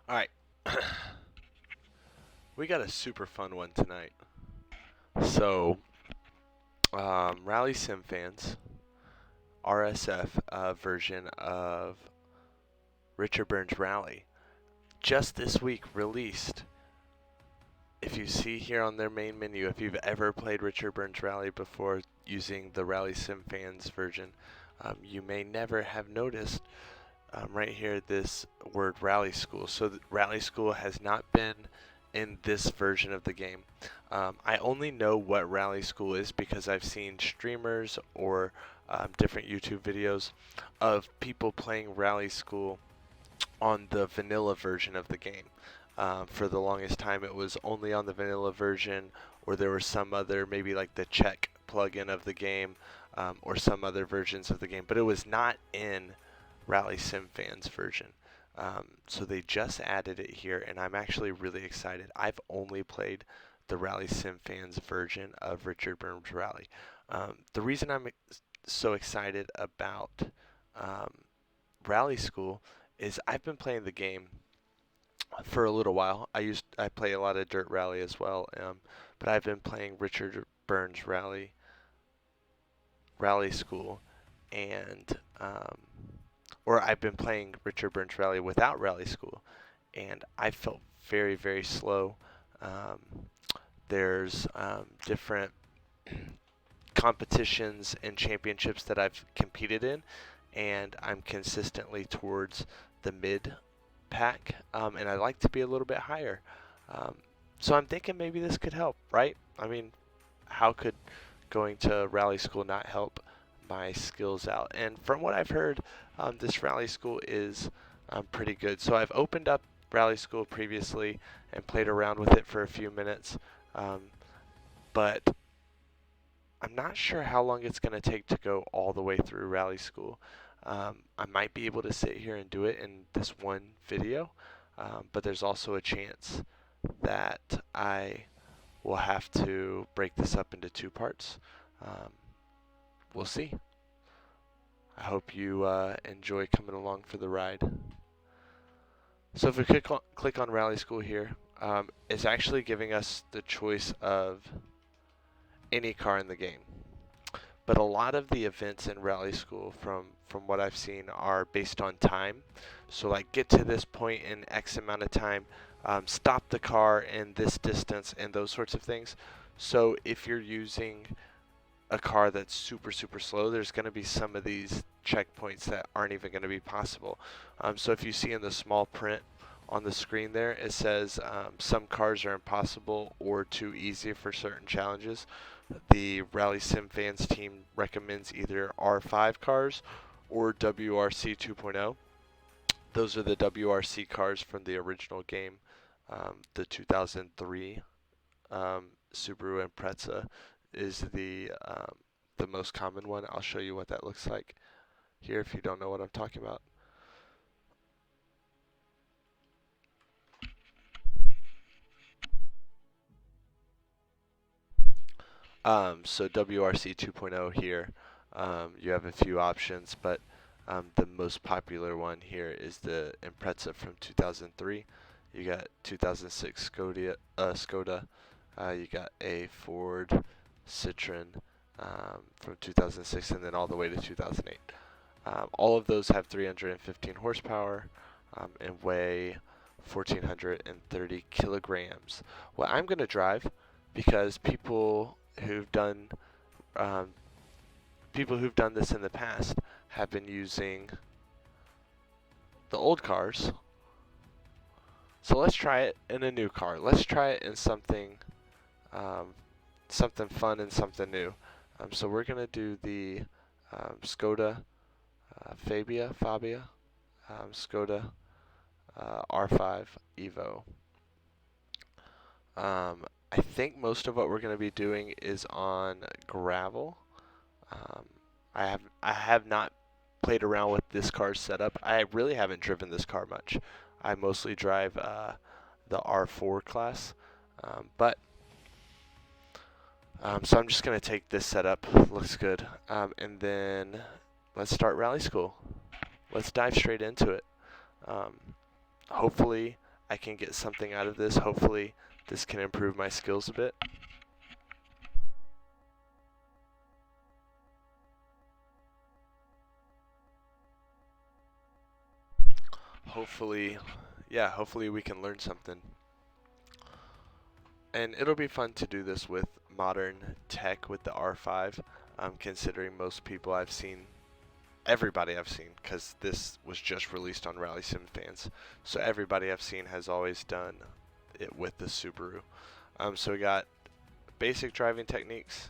Alright, we got a super fun one tonight. So, Rally Sim fans, RSF version of Richard Burns Rally, just this week released. If you see here on their main menu, if you've ever played Richard Burns Rally before using the Rally Sim fans version, you may never have noticed right here this word Rally School. So Rally School has not been in this version of the game. I only know what Rally School is because I've seen streamers or different YouTube videos of people playing Rally School on the vanilla version of the game. For the longest time, it was only on the vanilla version, or there was some other, maybe like the check plugin of the game, or some other versions of the game, but it was not in Rally Sim Fans version. So they just added it here, and I'm actually really excited. I've only played the Rally Sim Fans version of Richard Burns Rally. The reason I'm so excited about um, Rally School is I've been playing the game for a little while. I play a lot of Dirt Rally as well, but I've been playing Richard Burns Rally School, and or I've been playing Richard Burns Rally without Rally School, and I felt very slow. Um, there's different competitions and championships that I've competed in, and I'm consistently towards the mid pack, and I like to be a little bit higher. Um, so I'm thinking maybe this could help, right? I mean, how could going to rally school not help my skills out? And from what I've heard, this rally school is pretty good. So I've opened up rally school previously and played around with it for a few minutes, um, but I'm not sure how long it's going to take to go all the way through rally school. I might be able to sit here and do it in this one video, but there's also a chance that I will have to break this up into two parts. Um, we'll see. I hope you enjoy coming along for the ride. So if we click on Rally School here, it's actually giving us the choice of any car in the game. But a lot of the events in Rally School, from what I've seen, are based on time. So like get to this point in X amount of time, stop the car in this distance, and those sorts of things. So if you're using a car that's super slow, there's going to be some of these checkpoints that aren't even going to be possible. So if you see in the small print on the screen there, it says some cars are impossible or too easy for certain challenges. The Rally Sim Fans team recommends either R5 cars or WRC 2.0. Those are the WRC cars from the original game, the 2003 Subaru Impreza is the most common one. I'll show you what that looks like here if you don't know what I'm talking about. So WRC 2.0 here, you have a few options, but the most popular one here is the Impreza from 2003. You got 2006 Skoda. You got a Ford Citroen from 2006, and then all the way to 2008. All of those have 315 horsepower and weigh 1,430 kilograms. What I'm going to drive, because um, people who've done this in the past have been using the old cars. So let's try it in a new car. Let's try it in um, something fun and something new. So we're gonna do the Skoda Fabia, Skoda R5 Evo. I think most of what we're going to be doing is on gravel. Um, I have not played around with this car's setup. I really haven't driven this car much. I mostly drive the R4 class, but so I'm just going to take this setup. Looks good, and then let's start rally school. Let's dive straight into it. Hopefully, I can get something out of this. Hopefully this can improve my skills a bit. Hopefully, yeah, hopefully we can learn something. And it'll be fun to do this with modern tech with the R5, considering most people I've seen, everybody I've seen, because this was just released on Rally Sim Fans, so everybody I've seen has always done it with the Subaru. So we got basic driving techniques,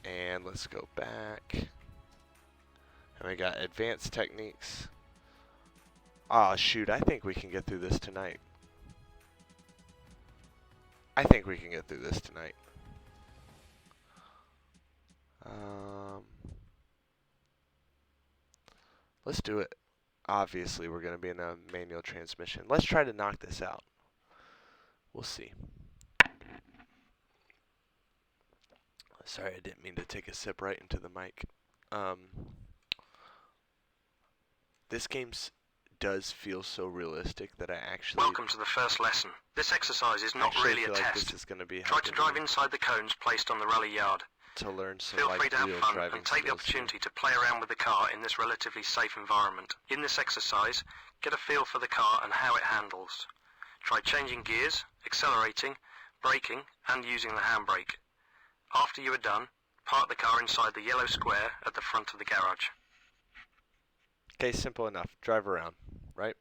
and let's go back, and we got advanced techniques. Ah, shoot, I think we can get through this tonight. I think we can get through this tonight. Let's do it. Obviously, we're going to be in a manual transmission. Let's try to knock this out. We'll see. Sorry, I didn't mean to take a sip right into the mic. This game does feel so realistic that I actually... Welcome to the first lesson. This exercise is not really a like test. This is going to be Try to drive inside the cones placed on the rally yard. To learn some Feel free to have real fun driving and take the skills opportunity to play around with the car in this relatively safe environment. In this exercise, get a feel for the car and how it handles. Try changing gears, accelerating, braking, and using the handbrake. After you are done, park the car inside the yellow square at the front of the garage. Okay, simple enough. Drive around, right?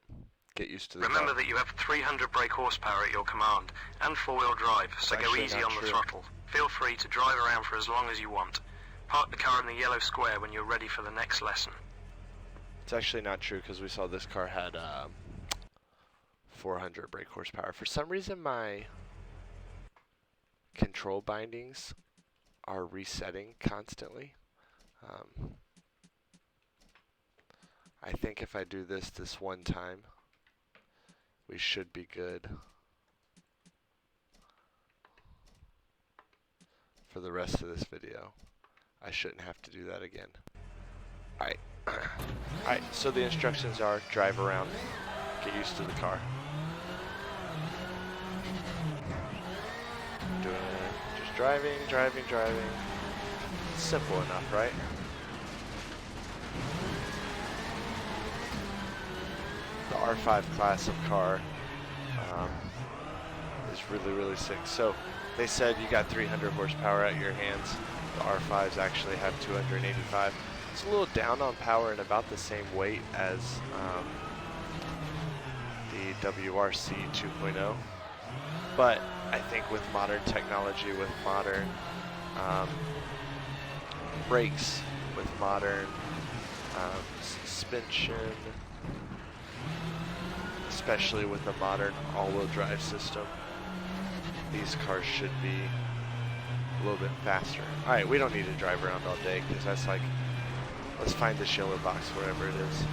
Get used to the Remember car. that you have 300 brake horsepower at your command and four-wheel drive, so go easy on the throttle. Feel free to drive around for as long as you want. Park the car in the yellow square when you're ready for the next lesson. It's actually not true because we saw this car had 400 brake horsepower. For some reason, my control bindings are resetting constantly. I think if I do this one time, we should be good for the rest of this video. I shouldn't have to do that again. Alright. Alright, so the instructions are drive around, get used to the car. Doing it, just driving. Simple enough, right? The R5 class of car is really sick. So they said you got 300 horsepower at your hands. The R5s actually have 285. It's a little down on power and about the same weight as the WRC 2.0. But I think with modern technology, with modern brakes, with modern suspension, especially with the modern all-wheel drive system, these cars should be a little bit faster. Alright, we don't need to drive around all day because that's like, let's find this yellow box wherever it is.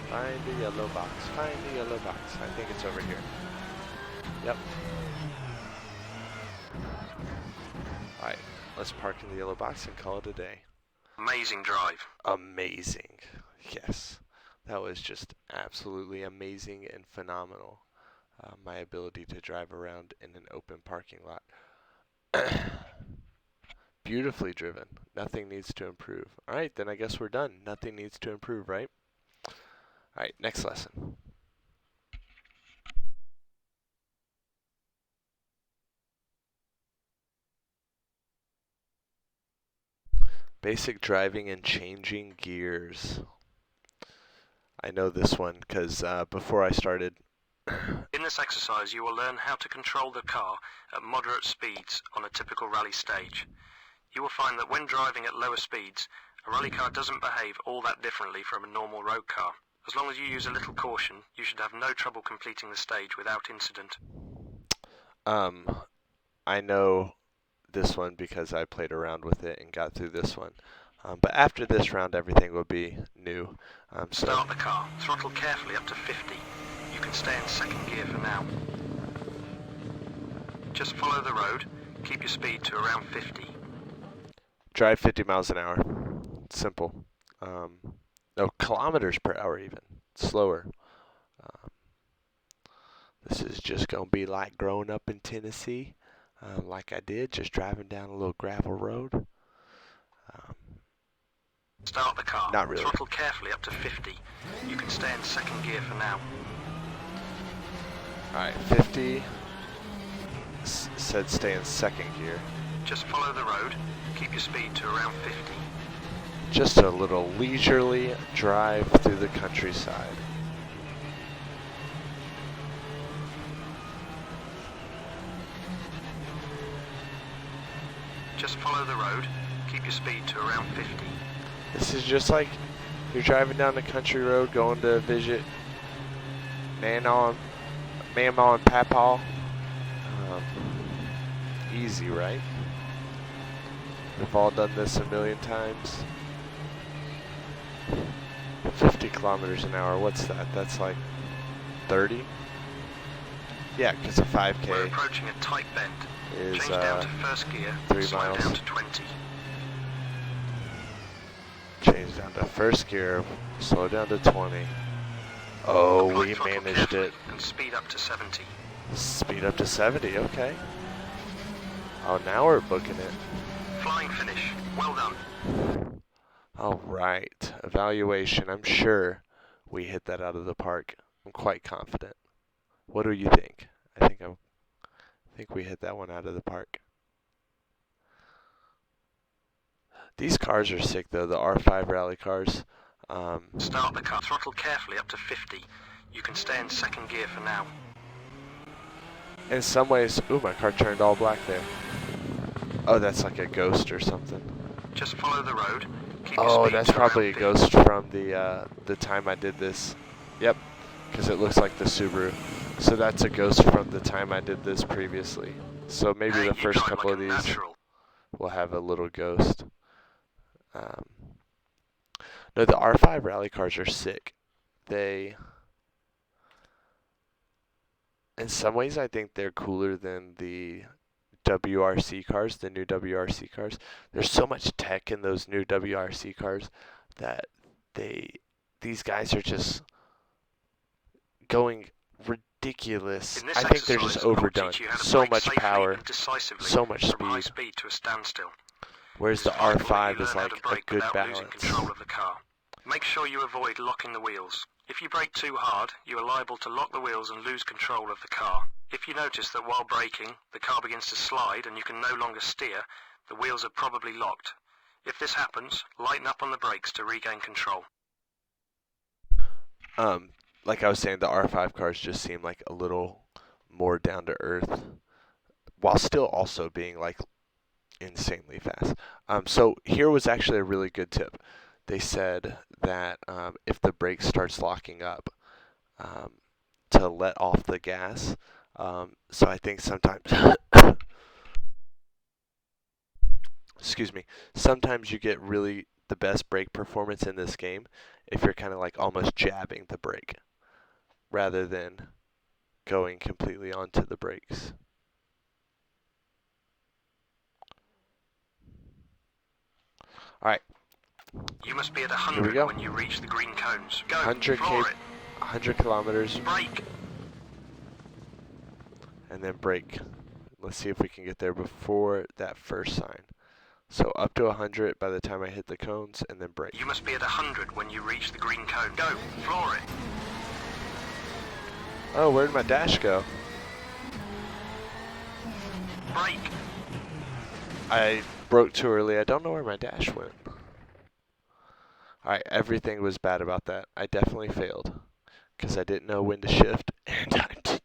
Find the yellow box, find the yellow box. I think it's over here. Yep. Alright, let's park in the yellow box and call it a day. Amazing drive. Amazing. Yes. That was just absolutely amazing and phenomenal. My ability to drive around in an open parking lot. Beautifully driven. Nothing needs to improve. Alright, then I guess we're done. Nothing needs to improve, right? Alright, next lesson. Basic driving and changing gears. I know this one because before I started... In this exercise, you will learn how to control the car at moderate speeds on a typical rally stage. You will find that when driving at lower speeds, a rally car doesn't behave all that differently from a normal road car. As long as you use a little caution, you should have no trouble completing the stage without incident. I know this one because I played around with it and got through this one. But after this round, everything will be new. So start the car. Throttle carefully up to 50. You can stay in second gear for now. Just follow the road. Keep your speed to around 50. Drive 50 miles an hour. Simple. No, kilometers per hour even. Slower. Um, this is just going to be like growing up in Tennessee, like I did, just driving down a little gravel road. Start the car. Not really. Throttle carefully up to 50. You can stay in second gear for now. Alright, 50. Said stay in second gear. Just follow the road. Keep your speed to around 50. Just a little leisurely drive through the countryside. Just follow the road. Keep your speed to around 50. This is just like you're driving down the country road going to visit Mama and Papa. Easy, right? We've all done this a million times. 50 kilometers an hour, what's that? That's like 30? Yeah, because a 5K We're approaching a tight bend. is Change down to first gear. 3 slow miles. down to 20. Change down to first gear, slow down to 20. Oh, Apply we throttle managed carefully it. And speed up to 70. Speed up to 70, okay. Oh, now we're booking it. Flying finish. Well done. All right, evaluation. I'm sure we hit that out of the park. I'm quite confident. What do you think? I think we hit that one out of the park. These cars are sick though, the R5 rally cars. Start the car. Throttle carefully up to 50. You can stay in second gear for now. In some ways, ooh, my car turned all black there. Oh, that's like a ghost or something. Just follow the road. Keep your Oh, speed that's to around probably a 50. ghost from the time I did this. Yep, because it looks like the Subaru. So that's a ghost from the time I did this previously. So maybe Hey, the you first drive couple like of a these natural. will have a little ghost. No, the R5 rally cars are sick. In some ways, I think they're cooler than the WRC cars, the new WRC cars. There's so much tech in those new WRC cars that these guys are just going ridiculous. In this I think they're just exercise, I'll overdone. teach you how to So brake much safely power, and decisively so much from high speed. speed to a standstill. Whereas It's the vital that R5 you is learn how like to a brake good without losing balance. control of the car. Make sure you avoid locking the wheels. If you brake too hard, you are liable to lock the wheels and lose control of the car. If you notice that while braking, the car begins to slide and you can no longer steer, the wheels are probably locked. If this happens, lighten up on the brakes to regain control. Like I was saying, the R5 cars just seem like a little more down to earth, while still also being like insanely fast. So here was actually a really good tip. They said that if the brake starts locking up, to let off the gas. So I think sometimes, excuse me, sometimes you get really the best brake performance in this game if you're kind of like almost jabbing the brake rather than going completely onto the brakes. All right. You must be at Here we 100 go. when you reach the green cones. Go, 100 floor it. 100 kilometers, Brake. and then brake. Let's see if we can get there before that first sign. So up to 100 by the time I hit the cones, and then brake. You must be at 100 when you reach the green cone. Go, floor it. Oh, where'd my dash go? Brake. I broke too early. I don't know where my dash went. Alright, everything was bad about that. I definitely failed. Because I didn't know when to shift, and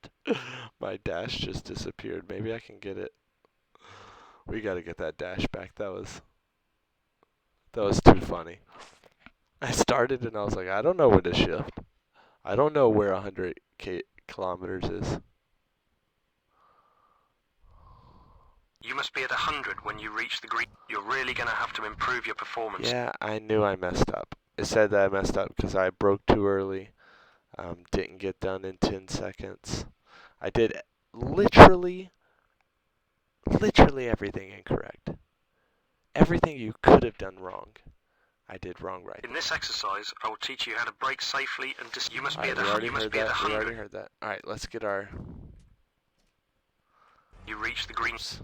my dash just disappeared. Maybe I can get it. We gotta get that dash back. That was too funny. I started and I was like, I don't know when to shift. I don't know where 100 kilometers is. You must be at 100 when you reach the green. You're really going to have to improve your performance. Yeah, I knew I messed up. It said that I messed up because I broke too early. Didn't get done in 10 seconds. I did literally everything incorrect. Everything you could have done wrong, I did wrong right In there. this exercise, I will teach you how to brake safely and you must be Alright, at we 100. already You must heard be at that. We 100. already heard that. Alright, let's get our... You reach the green Oops.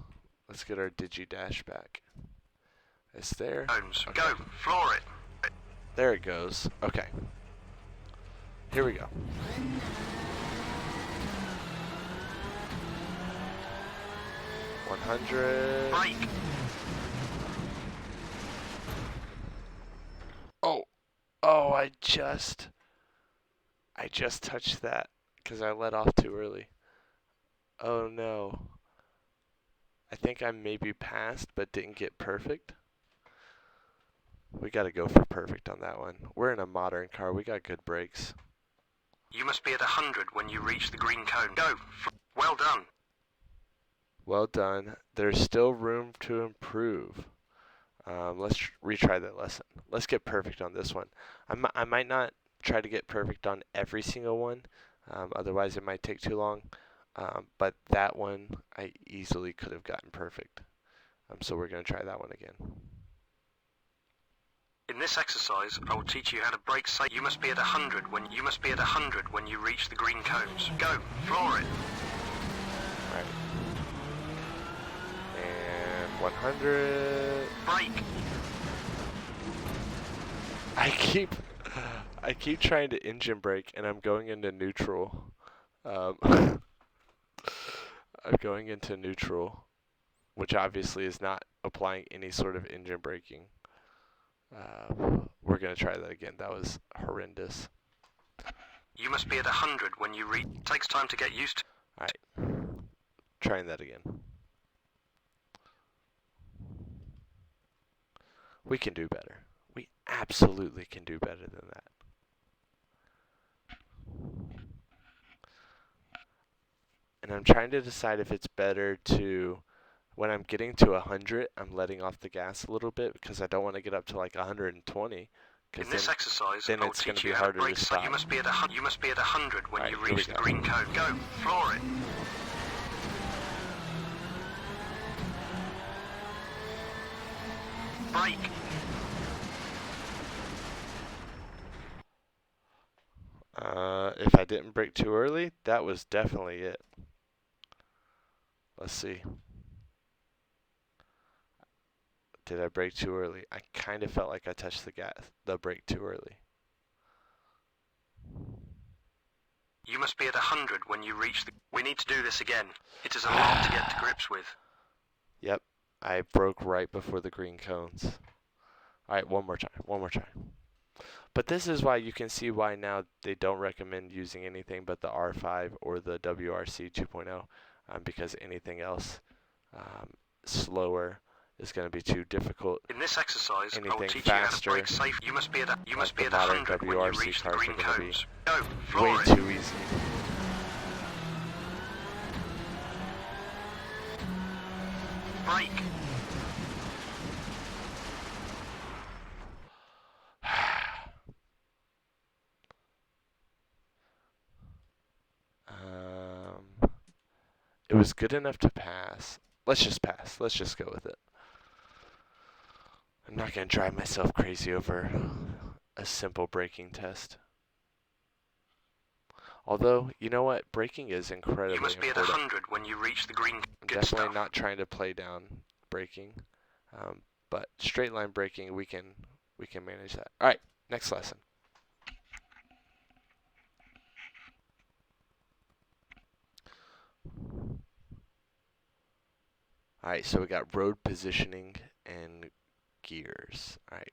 Let's get our Digi-Dash back. It's there. cones. Okay. Go, floor it. There it goes. Okay. Here we go. $100. Brake. Oh, I just touched that because I let off too early. Oh no. I think I maybe passed but didn't get perfect. We got to go for perfect on that one. We're in a modern car. We got good brakes. You must be at 100 when you reach the green cone. Go. Well done. Well done. There's still room to improve. Let's retry that lesson. Let's get perfect on this one. I might not try to get perfect on every single one. Otherwise, it might take too long. But that one, I easily could have gotten perfect. So we're going to try that one again. In this exercise, I will teach you how to brake safe. You must be at 100 when you reach the green cones. Go. Floor it. Alright. And 100. Brake. I keep trying to engine brake and I'm going into neutral. I'm going into neutral, which obviously is not applying any sort of engine braking. We're going to try that again. That was horrendous. You must be at 100 when you reach. Takes time to get used to. Alright. Trying that again. We can do better. We absolutely can do better than that. And I'm trying to decide if it's better to, when I'm getting to 100, I'm letting off the gas a little bit because I don't want to get up to like 120. In this exercise, then I will it's going teach to you be how to harder to brake. stop. You must be at 100. You must be at 100 when you Alright, here reach we the go. green cone. Go. Floor it. Brake. If I didn't brake too early, that was definitely it. Let's see. Did I brake too early? I kind of felt like I touched the brake too early. You must be at 100 when you reach the... We need to do this again. It is a lot to get to grips with. Yep, I broke right before the green cones. Alright, one more time. But this is why you can see why now they don't recommend using anything but the R5 or the WRC 2.0 because anything else slower is going to be too difficult. In this exercise, I will Anything teach you how to faster, brake safe. You must be at the modern 100 when you WRC reach the cars green are going to be cones. Go. Floor way it. too easy. Brake. It was good enough to pass. Let's just pass. Let's just go with it. I'm not going to drive myself crazy over a simple braking test. Although, you know what? Braking is incredibly You must be at important. 100 when you reach the green. I'm Good definitely stuff. not trying to play down braking, but straight line braking we can manage that. All right, next lesson. All right, so we got road positioning and gears. All right.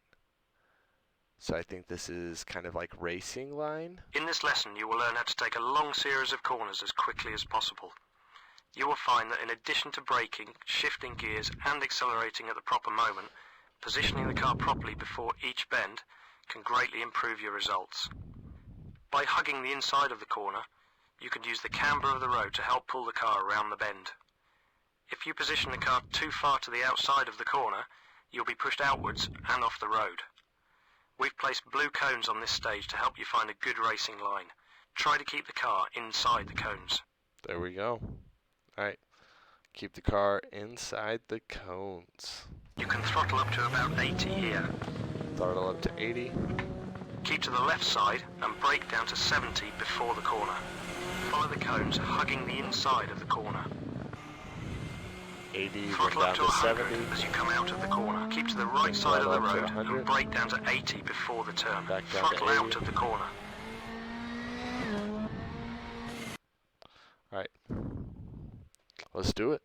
So I think this is kind of like racing line. In this lesson, you will learn how to take a long series of corners as quickly as possible. You will find that in addition to braking, shifting gears and accelerating at the proper moment, positioning the car properly before each bend can greatly improve your results. By hugging the inside of the corner, you can use the camber of the road to help pull the car around the bend. If you position the car too far to the outside of the corner, you'll be pushed outwards and off the road. We've placed blue cones on this stage to help you find a good racing line. Try to keep the car inside the cones. There we go. All right. Keep the car inside the cones. You can throttle up to about 80 here. Throttle up to 80. Keep to the left side and brake down to 70 before the corner. Follow the cones, hugging the inside of the corner. 80, then Throttle down up to to 100 70. as you come out of the corner. Keep to the right side of Throttle the up to road 100. and brake down to 80 before the turn. Back down to Throttle out 80. of the corner. Alright. Let's do it.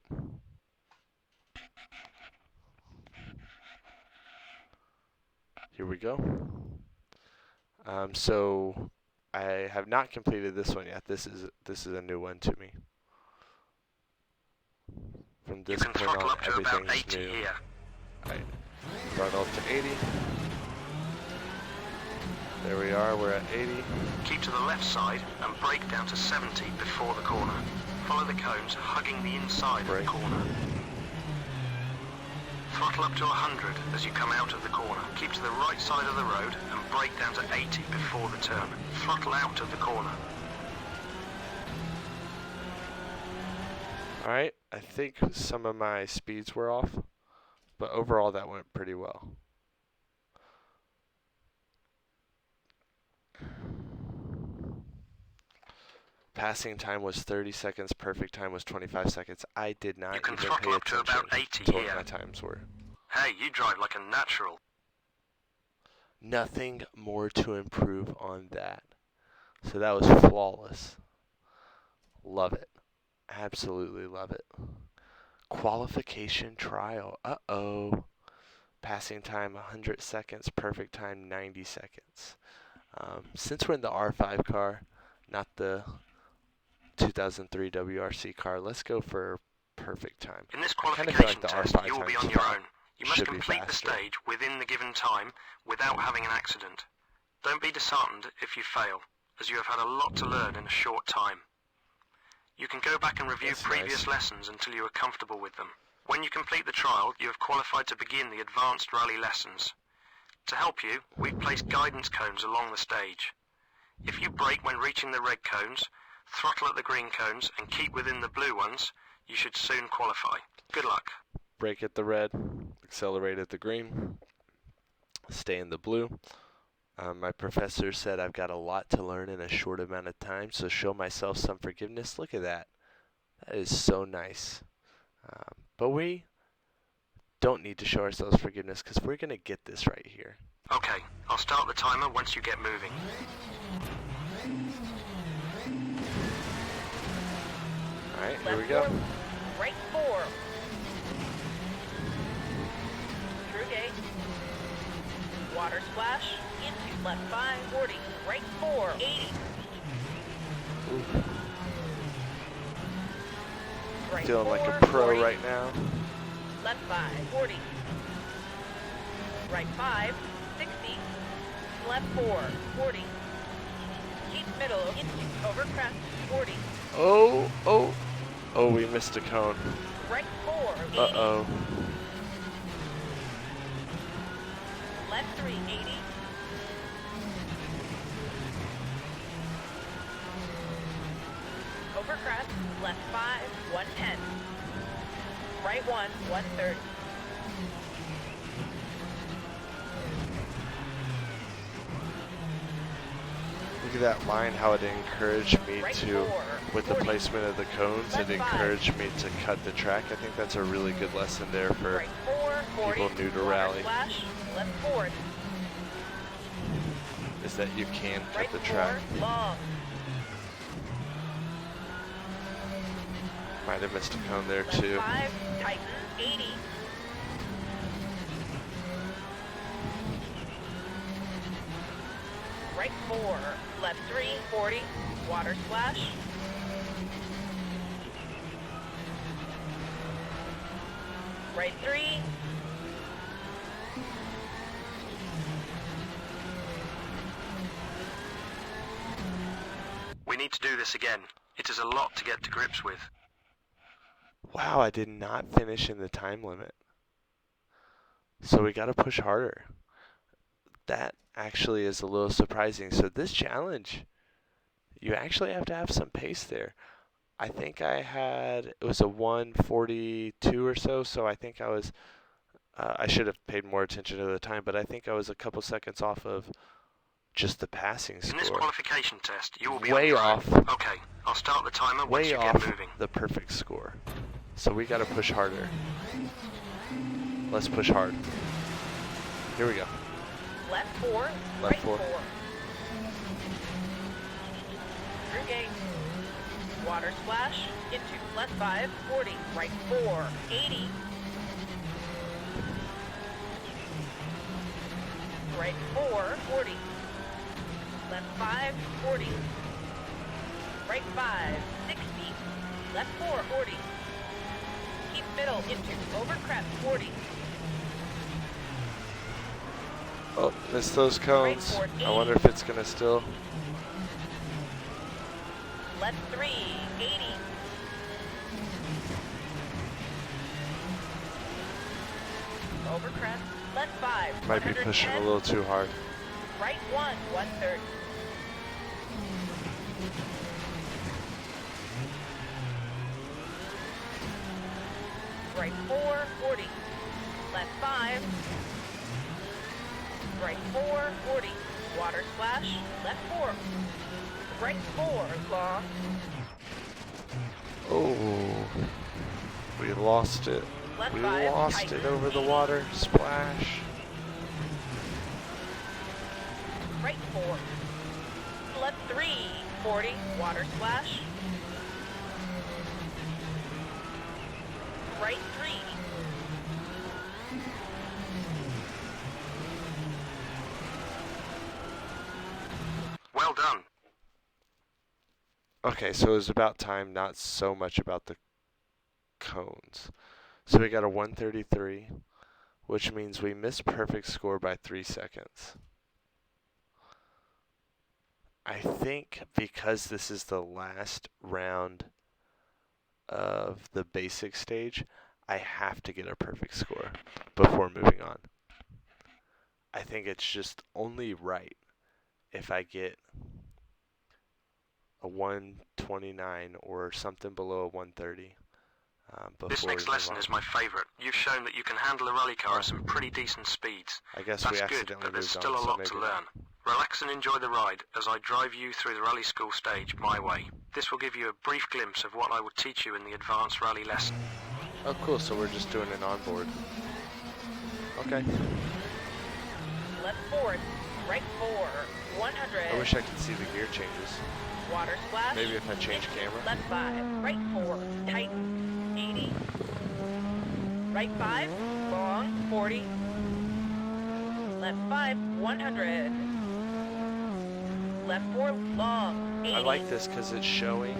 Here we go. So I have not completed this one yet. This is a new one to me. From this You can point throttle on, up to about everything's 80 new. here. Alright. Throttle up to 80. There we are, we're at 80. Keep to the left side and brake down to 70 before the corner. Follow the cones, hugging the inside of the corner. Throttle up to 100 as you come out of the corner. Keep to the right side of the road and brake down to 80 before the turn. Throttle out of the corner. Alright, I think some of my speeds were off, but overall that went pretty well. Passing time was 30 seconds, perfect time was 25 seconds. I did not You can even pay throttle up to attention about 80 to what here. my times were. Hey, you drive like a natural. Nothing more to improve on that. So that was flawless. Love it. Absolutely love it. Qualification trial. Uh-oh. Passing time 100 seconds, perfect time 90 seconds. Since we're in the R5 car, not the 2003 WRC car, let's go for perfect time. In this I kind of feel qualification like the test, R5 you will be times on your own. You must should be complete the faster. stage within the given time without having an accident. Don't be disheartened if you fail, as you have had a lot to learn in a short time. You can go back and review That's previous nice. lessons until you are comfortable with them. When you complete the trial, you have qualified to begin the advanced rally lessons. To help you, we've placed guidance cones along the stage. If you brake when reaching the red cones, throttle at the green cones, and keep within the blue ones, you should soon qualify. Good luck. Brake at the red, accelerate at the green, stay in the blue. My professor said I've got a lot to learn in a short amount of time, so show myself some forgiveness. Look at that. That is so nice. But we don't need to show ourselves forgiveness because we're going to get this right here. Okay, I'll start the timer once you get moving. Alright, here we go. Right 4. Through gate. Water splash. Into left 5, 40. Right 4, 80. Ooh, Right feeling 4, like a pro 40. right now. Left 5, 40. Right 5, 60. Left 4, 40. Keep middle into over crest, 40. Oh, we missed a cone. Right 4, 80. Uh-oh. Left 3, 80. Over crest, left 5, 110. Right 1, 130. Look at that line, how it encouraged me Right to, 4, with the 40. placement of the cones, it Left 5. encouraged me to cut the track. I think that's a really good lesson there for Right 4, 40. people new to Water rally. Splash, left 4. is that you can cut Right the 4, track. long. Might have missed a cone there Left too. 5, tighten, 80. Right 4, left 3, 40. Water splash. Right 3. We need to do this again. It is a lot to get to grips with. Wow, I did not finish in the time limit. So we got to push harder. That actually is a little surprising. So this challenge, you actually have to have some pace there. I think I had, it was a 1:42 or so, so I think I was I should have paid more attention to the time, but I think I was a couple seconds off of just the passing In this score. qualification test, you will be Way on your off. own. Okay, I'll start the timer once Way you off get moving. the perfect score. So we got to push harder. Let's push hard. Here we go. Left 4, Left right 4. 4. Through gate. Water splash. Into left 5, 40. Right 4, 80. Right 4, 40. Left 5, 40. Right 5, 60. Left 4, 40. Keep middle into over crest 40. Oh, missed those cones. I wonder if it's going to still... Left 3, 80. Over crest. Left 5, Might be pushing a little too hard. Right 1, 130. Right 4, 40. Left 5. Right 4, 40. Water splash. Left 4. Right 4, long. Oh, we lost it. Left We 5, lost tight. it over the water. Splash. Right 4. Left 3, 40. Water splash. Right 3. Well done. Okay, so it was about time, not so much about the cones. So we got a 133, which means we missed perfect score by 3 seconds. I think because this is the last round of the basic stage, I have to get a perfect score before moving on. I think it's just only right if I get a 129 or something below a 130. This next lesson is my favourite. You've shown that you can handle a rally car at some pretty decent speeds. I guess That's we good, accidentally but there's moved still on, a so lot maybe to not. learn. Relax and enjoy the ride as I drive you through the rally school stage my way. This will give you a brief glimpse of what I will teach you in the advanced rally lesson. Oh, cool. So we're just doing an onboard. Okay. Left 4, right 4, 100. I wish I could see the gear changes. Water splash. Maybe if I change camera. Left 5, right 4, tighten, 80. Right 5, long, 40. Left 5, 100. Left 4, long, 80. I like this because it's showing,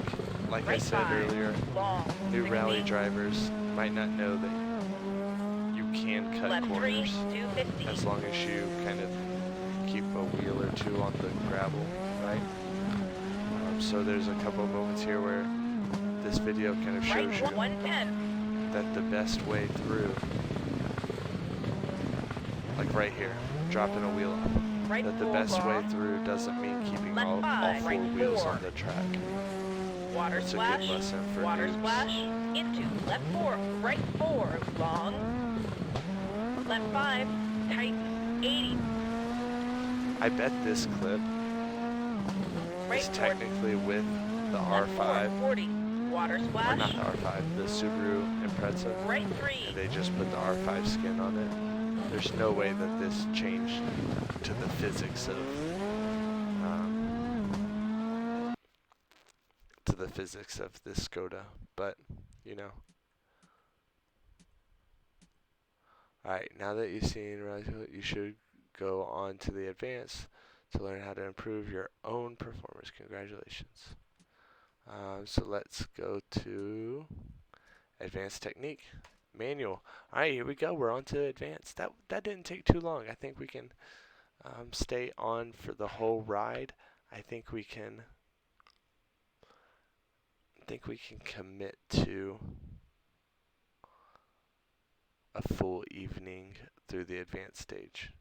like I Right said 5, earlier, long, new 60. rally drivers might not know that you can cut Left 3, corners 250. as long as you kind of keep a wheel or two on the gravel, right? So there's a couple of moments here where this video kind of Right shows you 110. that the best way through, like right here, dropping a wheel off, Right that the 4, best way long. through doesn't mean keeping Left all 5, 4 right wheels 4. on the track. Water That's a splash. good lesson for Water noobs. splash. Into left 4, right 4, long. Left 5, tighten, 80. I bet this clip Right is 4, technically with the left 4, R5, 40. Water or splash. not the R5, the Subaru Impreza, Right 3. and they just put the R5 skin on it. There's no way that this changed to the physics of this Skoda, but you know. Alright, now that you've seen you should go on to the advanced to learn how to improve your own performance. Congratulations. So let's go to advanced technique, manual. Alright, here we go. We're on to advanced. That didn't take too long. I think we can stay on for the whole ride. I think we can commit to a full evening through the advanced stage.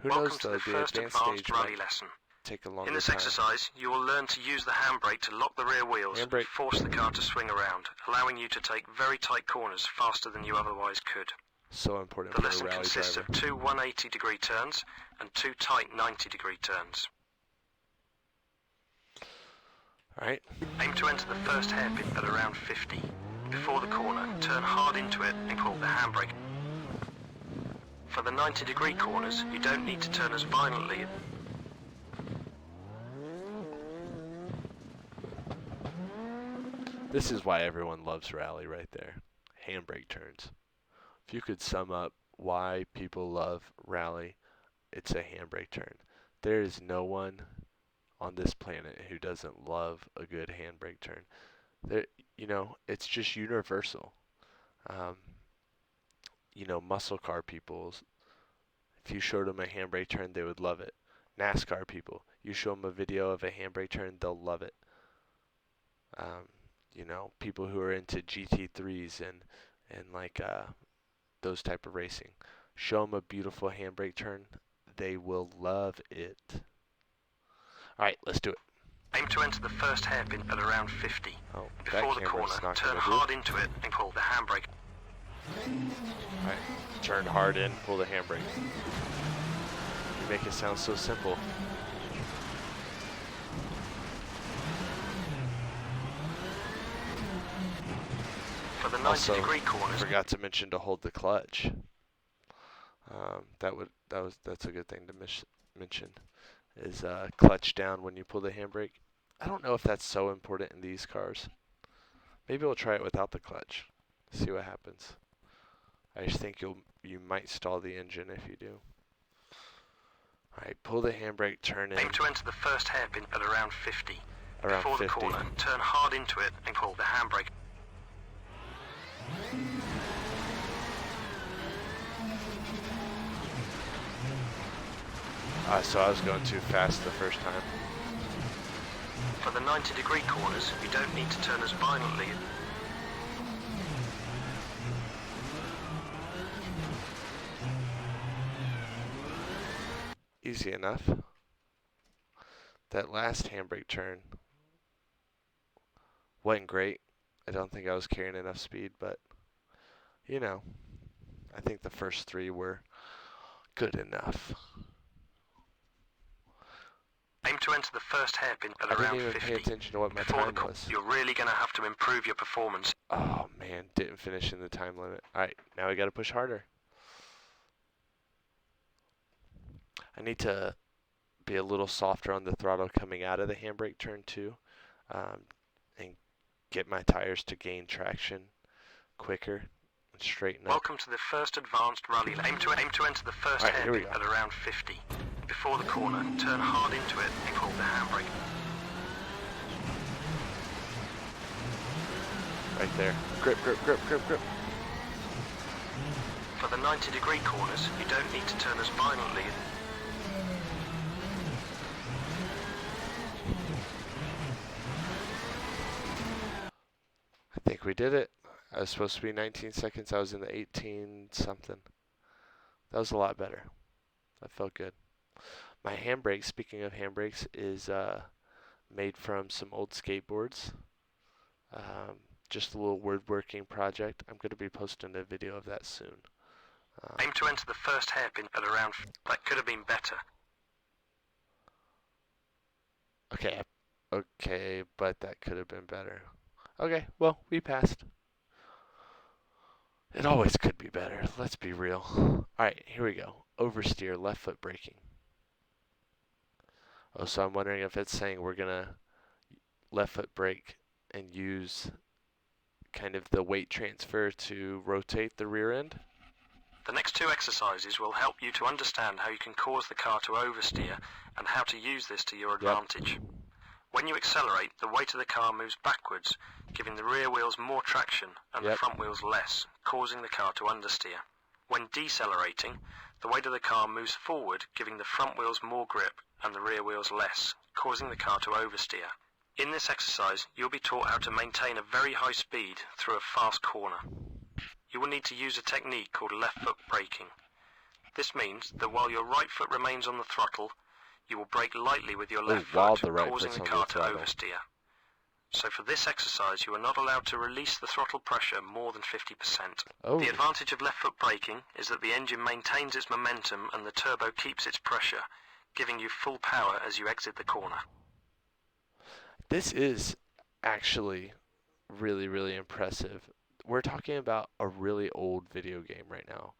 Who Welcome knows to though, the the first advanced advanced stage rally might lesson. take a longer In this time. exercise, you will learn to use the handbrake to lock the rear wheels and Handbrake. force the car to swing around, allowing you to take very tight corners faster than you otherwise could. So important The for a lesson rally consists driver. of 2 180-degree turns and 2 tight 90-degree turns. Alright, Aim to enter the first hairpin at around 50. Before the corner, turn hard into it and pull the handbrake. For the 90-degree corners, you don't need to turn as violently. this is why everyone loves rally right there. Handbrake turns. If you could sum up why people love rally, it's a handbrake turn. There is no one on this planet who doesn't love a good handbrake turn. There, it's just universal. Um, muscle car people, if you showed them a handbrake turn, they would love it. NASCAR people, you show them a video of a handbrake turn, they'll love it. People who are into GT3s and like those type of racing, show them a beautiful handbrake turn, they will love it. All right, let's do it. Aim to enter the first hairpin at around 50. Oh, Before the corner, turn hard into it and pull the handbrake. All right, turn hard in, pull the handbrake. You make it sound so simple. For the Also, 90-degree corners, forgot to mention to hold the clutch. That's a good thing to mention. Is clutch down when you pull the handbrake. I don't know if that's so important in these cars. Maybe we'll try it without the clutch. See what happens. I just think you might stall the engine if you do. Alright, pull the handbrake, turn in. aim to enter the first hairpin at around 50. Around Before 50. the corner, turn hard into it and pull the handbrake. So I was going too fast the first time. For the 90-degree corners, you don't need to turn as violently. Easy enough. That last handbrake turn wasn't great. I don't think I was carrying enough speed, but I think the first three were good enough. Aim to enter the first hairpin at I around didn't even 50. pay attention to what my Before time the was. You're really going to have to improve your performance. Oh man, didn't finish in the time limit. Alright, now we gotta push harder. I need to be a little softer on the throttle coming out of the handbrake turn too, and get my tires to gain traction quicker and straighten up. Welcome to the first advanced rally. Aim to enter the first hairpin at around 50. Before the corner, turn hard into it and pull the handbrake. Right there. Grip, grip, grip, grip, grip. For the 90-degree corners, you don't need to turn as violently. I think we did it. I was supposed to be 19 seconds. I was in the 18 something. That was a lot better. That felt good. My handbrake, speaking of handbrakes, is made from some old skateboards. Just a little woodworking project. I'm going to be posting a video of that soon. Aim to enter the first hairpin at around... That could have been better. Okay, but that could have been better. Okay, well, we passed. It always could be better. Let's be real. Alright, here we go. Oversteer, left foot braking. Oh, so I'm wondering if it's saying we're going to left foot brake and use kind of the weight transfer to rotate the rear end. The next two exercises will help you to understand how you can cause the car to oversteer and how to use this to your advantage. When you accelerate, the weight of the car moves backwards, giving the rear wheels more traction and the front wheels less, causing the car to understeer. When decelerating, the weight of the car moves forward, giving the front wheels more grip and the rear wheels less, causing the car to oversteer. In this exercise, you'll be taught how to maintain a very high speed through a fast corner. You will need to use a technique called left foot braking. This means that while your right foot remains on the throttle, you will brake lightly with your left foot, causing the car to oversteer. So for this exercise, you are not allowed to release the throttle pressure more than 50%. Oh, The advantage of left foot braking is that the engine maintains its momentum and the turbo keeps its pressure, giving you full power as you exit the corner. this is actually really, really impressive. We're talking about a really old video game right now.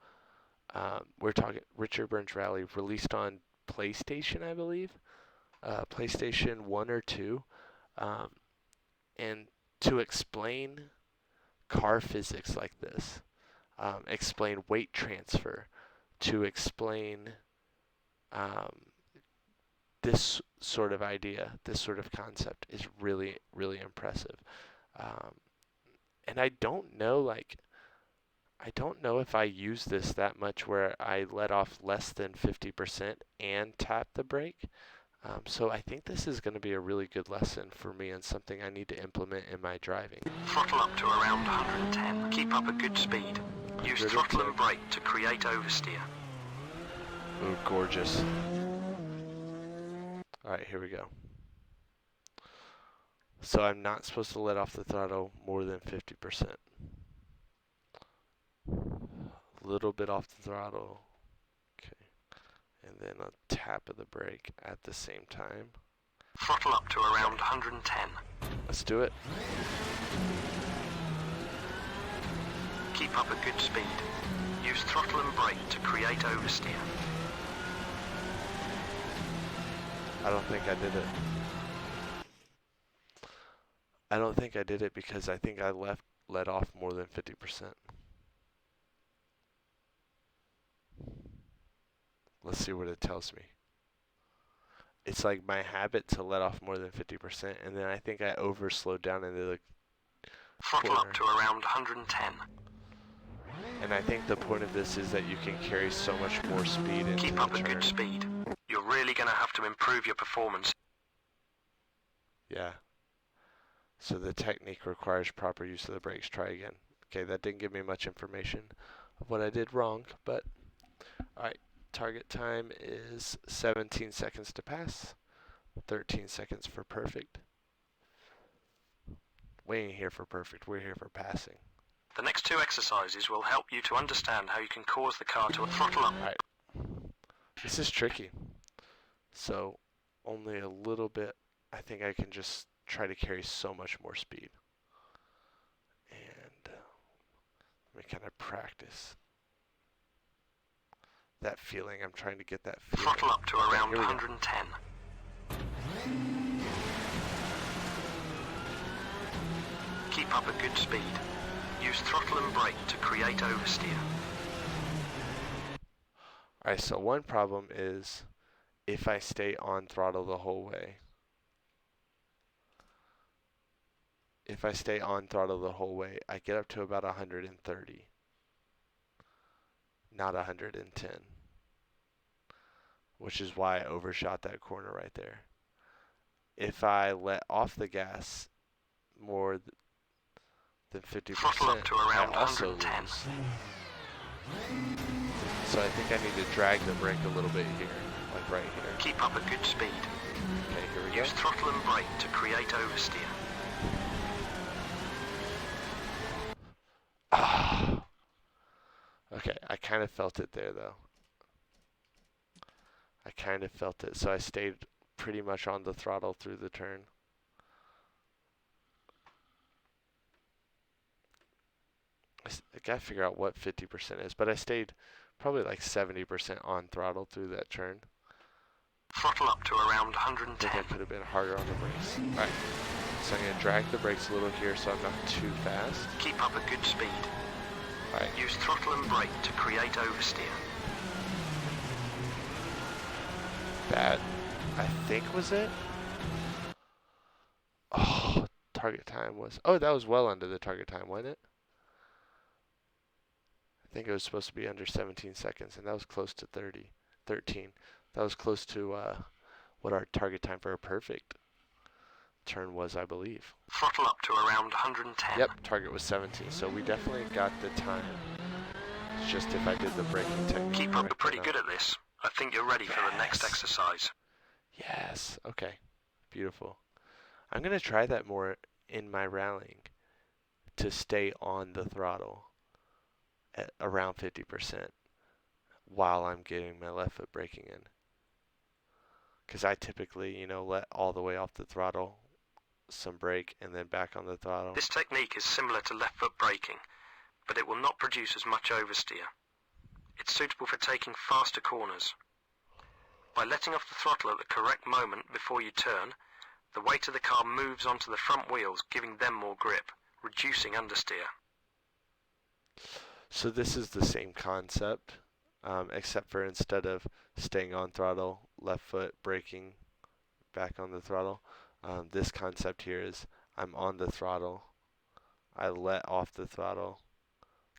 We're talking Richard Burns Rally, released on PlayStation, I believe, PlayStation 1 or 2. And to explain car physics like this, explain weight transfer, to explain this sort of idea, this sort of concept is really, really impressive. And I don't know, I don't know if I use this that much where I let off less than 50% and tap the brake. So I think this is going to be a really good lesson for me and something I need to implement in my driving. Throttle up to around 110. Keep up a good speed. Use throttle and brake to create oversteer. Ooh, gorgeous. Alright, here we go. So I'm not supposed to let off the throttle more than 50%. A little bit off the throttle. Okay. And then a tap of the brake at the same time. Throttle up to around 110. Let's do it. Keep up a good speed. Use throttle and brake to create oversteer. I don't think I did it. I don't think I did it because I think I let off more than 50%. Let's see what it tells me. It's like my habit to let off more than 50%, and then I think I slowed down into the Throttle corner. up to around 110. And I think the point of this is that you can carry so much more speed into Keep the up a turn. good speed. You're really going to have to improve your performance. Yeah. So the technique requires proper use of the brakes. Try again. Okay, that didn't give me much information of what I did wrong, but alright. Target time is 17 seconds to pass, 13 seconds for perfect. We ain't here for perfect, we're here for passing. The next two exercises will help you to understand how you can cause the car to throttle up. Alright. This is tricky. So, only a little bit. I think I can just try to carry so much more speed. And let me kind of practice that feeling. I'm trying to get that feeling. Throttle up to Okay, around here we go. 110. Keep up a good speed. Use throttle and brake to create oversteer. Alright, so one problem is if I stay on throttle the whole way. If I stay on throttle the whole way, I get up to about 130. Not 110. Which is why I overshot that corner right there. If I let off the gas more than 50%, Throttle up to around I also 110. lose. So I think I need to drag the brake a little bit here, like right here. Keep up a good speed. Okay, here we go. Use throttle and brake to create oversteer. Ah. Okay, I kind of felt it there though. I kind of felt it, so I stayed pretty much on the throttle through the turn. I gotta figure out what 50% is, but I stayed probably like 70% on throttle through that turn. Throttle up to around I think 110. I could have been harder on the brakes. Alright, so I'm gonna drag the brakes a little here so I'm not too fast. Keep up a good speed. Alright, Use throttle and brake to create oversteer. that I think was it. Oh, target time was, oh, that was well under the target time, wasn't it? I think it was supposed to be under 17 seconds, and that was close to 13. That was close to what our target time for a perfect turn was, I believe. Throttle up to around 110. Yep, target was 17, so we definitely got the time. It's just if I did the braking technique. Keep up, right you're pretty now. good at this. I think you're ready for the next Yes. exercise. Yes, okay, beautiful. I'm going to try that more in my rallying to stay on the throttle at around 50% while I'm getting my left foot braking in. Because I typically, let all the way off the throttle, some brake, and then back on the throttle. This technique is similar to left foot braking, but it will not produce as much oversteer. It's suitable for taking faster corners. By letting off the throttle at the correct moment before you turn, the weight of the car moves onto the front wheels, giving them more grip, reducing understeer. So this is the same concept, except for instead of staying on throttle, left foot braking, back on the throttle, this concept here is I'm on the throttle, I let off the throttle,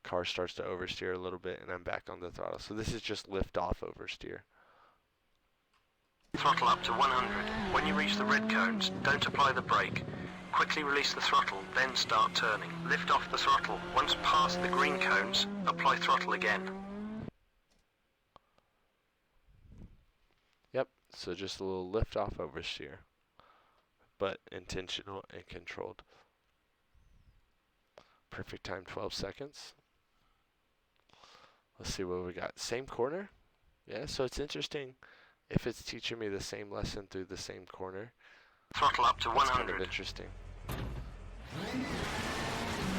car starts to oversteer a little bit, and I'm back on the throttle. So this is just lift off oversteer. Throttle up to 100. When you reach the red cones, don't apply the brake. Quickly release the throttle, then start turning. Lift off the throttle. Once past the green cones, apply throttle again. Yep, so just a little lift off oversteer, but intentional and controlled. Perfect time, 12 seconds. Let's see what we got. Same corner. Yeah, so it's interesting if it's teaching me the same lesson through the same corner. Throttle up to 100. That's kind of interesting.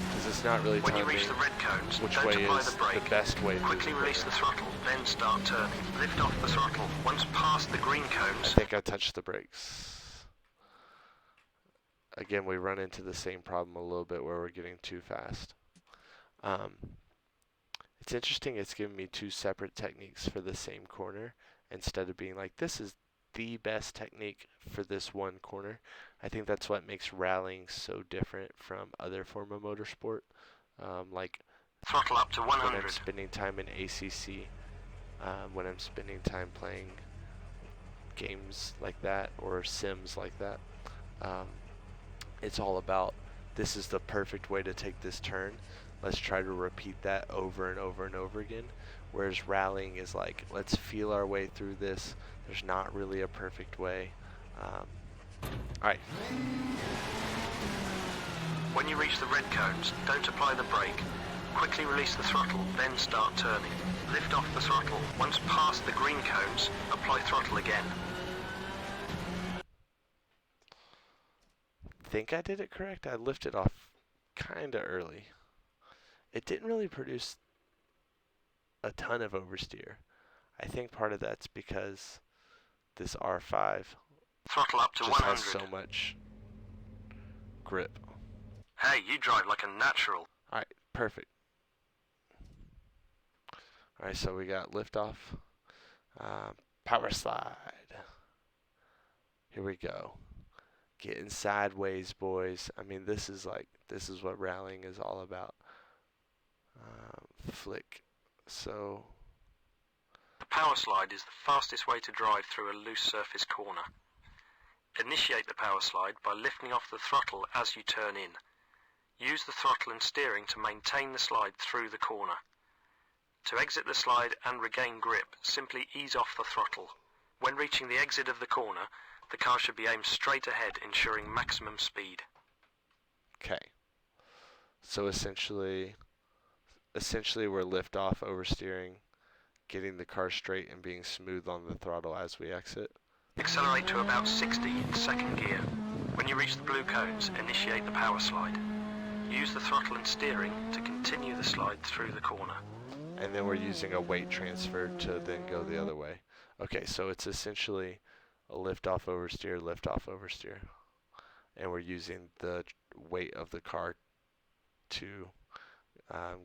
Because it's not really when telling you reach me the red cones, which don't way apply is the brake. the best way. Quickly release the throttle, then start turning. Lift off the throttle. Once past the green I cones, think I touched the brakes. Again, we run into the same problem a little bit where we're getting too fast. It's interesting it's giving me two separate techniques for the same corner instead of being like, this is the best technique for this one corner. I think that's what makes rallying so different from other form of motorsport. Like throttle up to when 100. I'm spending time in ACC, when I'm spending time playing games like that or sims like that, it's all about, this is the perfect way to take this turn. Let's try to repeat that over and over and over again. Whereas rallying is like, let's feel our way through this. There's not really a perfect way. Alright. When you reach the red cones, don't apply the brake. Quickly release the throttle, then start turning. Lift off the throttle. Once past the green cones, apply throttle again. Think I did it correct. I lifted off kind of early. It didn't really produce a ton of oversteer. I think part of that's because this R5 Throttle up to just 100. has so much grip. Hey, you drive like a natural. Alright, perfect. Alright, so we got liftoff, power slide. Here we go. Getting sideways, boys. I mean, this is what rallying is all about. Flick. So, The power slide is the fastest way to drive through a loose surface corner. Initiate the power slide by lifting off the throttle as you turn in. Use the throttle and steering to maintain the slide through the corner. To exit the slide and regain grip, simply ease off the throttle. When reaching the exit of the corner, the car should be aimed straight ahead, ensuring maximum speed. okay. So essentially we're lift off, oversteering, getting the car straight and being smooth on the throttle as we exit. Accelerate to about 60 in second gear. When you reach the blue cones, initiate the power slide. Use the throttle and steering to continue the slide through the corner. And then we're using a weight transfer to then go the other way. Okay, so it's essentially a lift off, oversteer, lift off, oversteer. And we're using the weight of the car to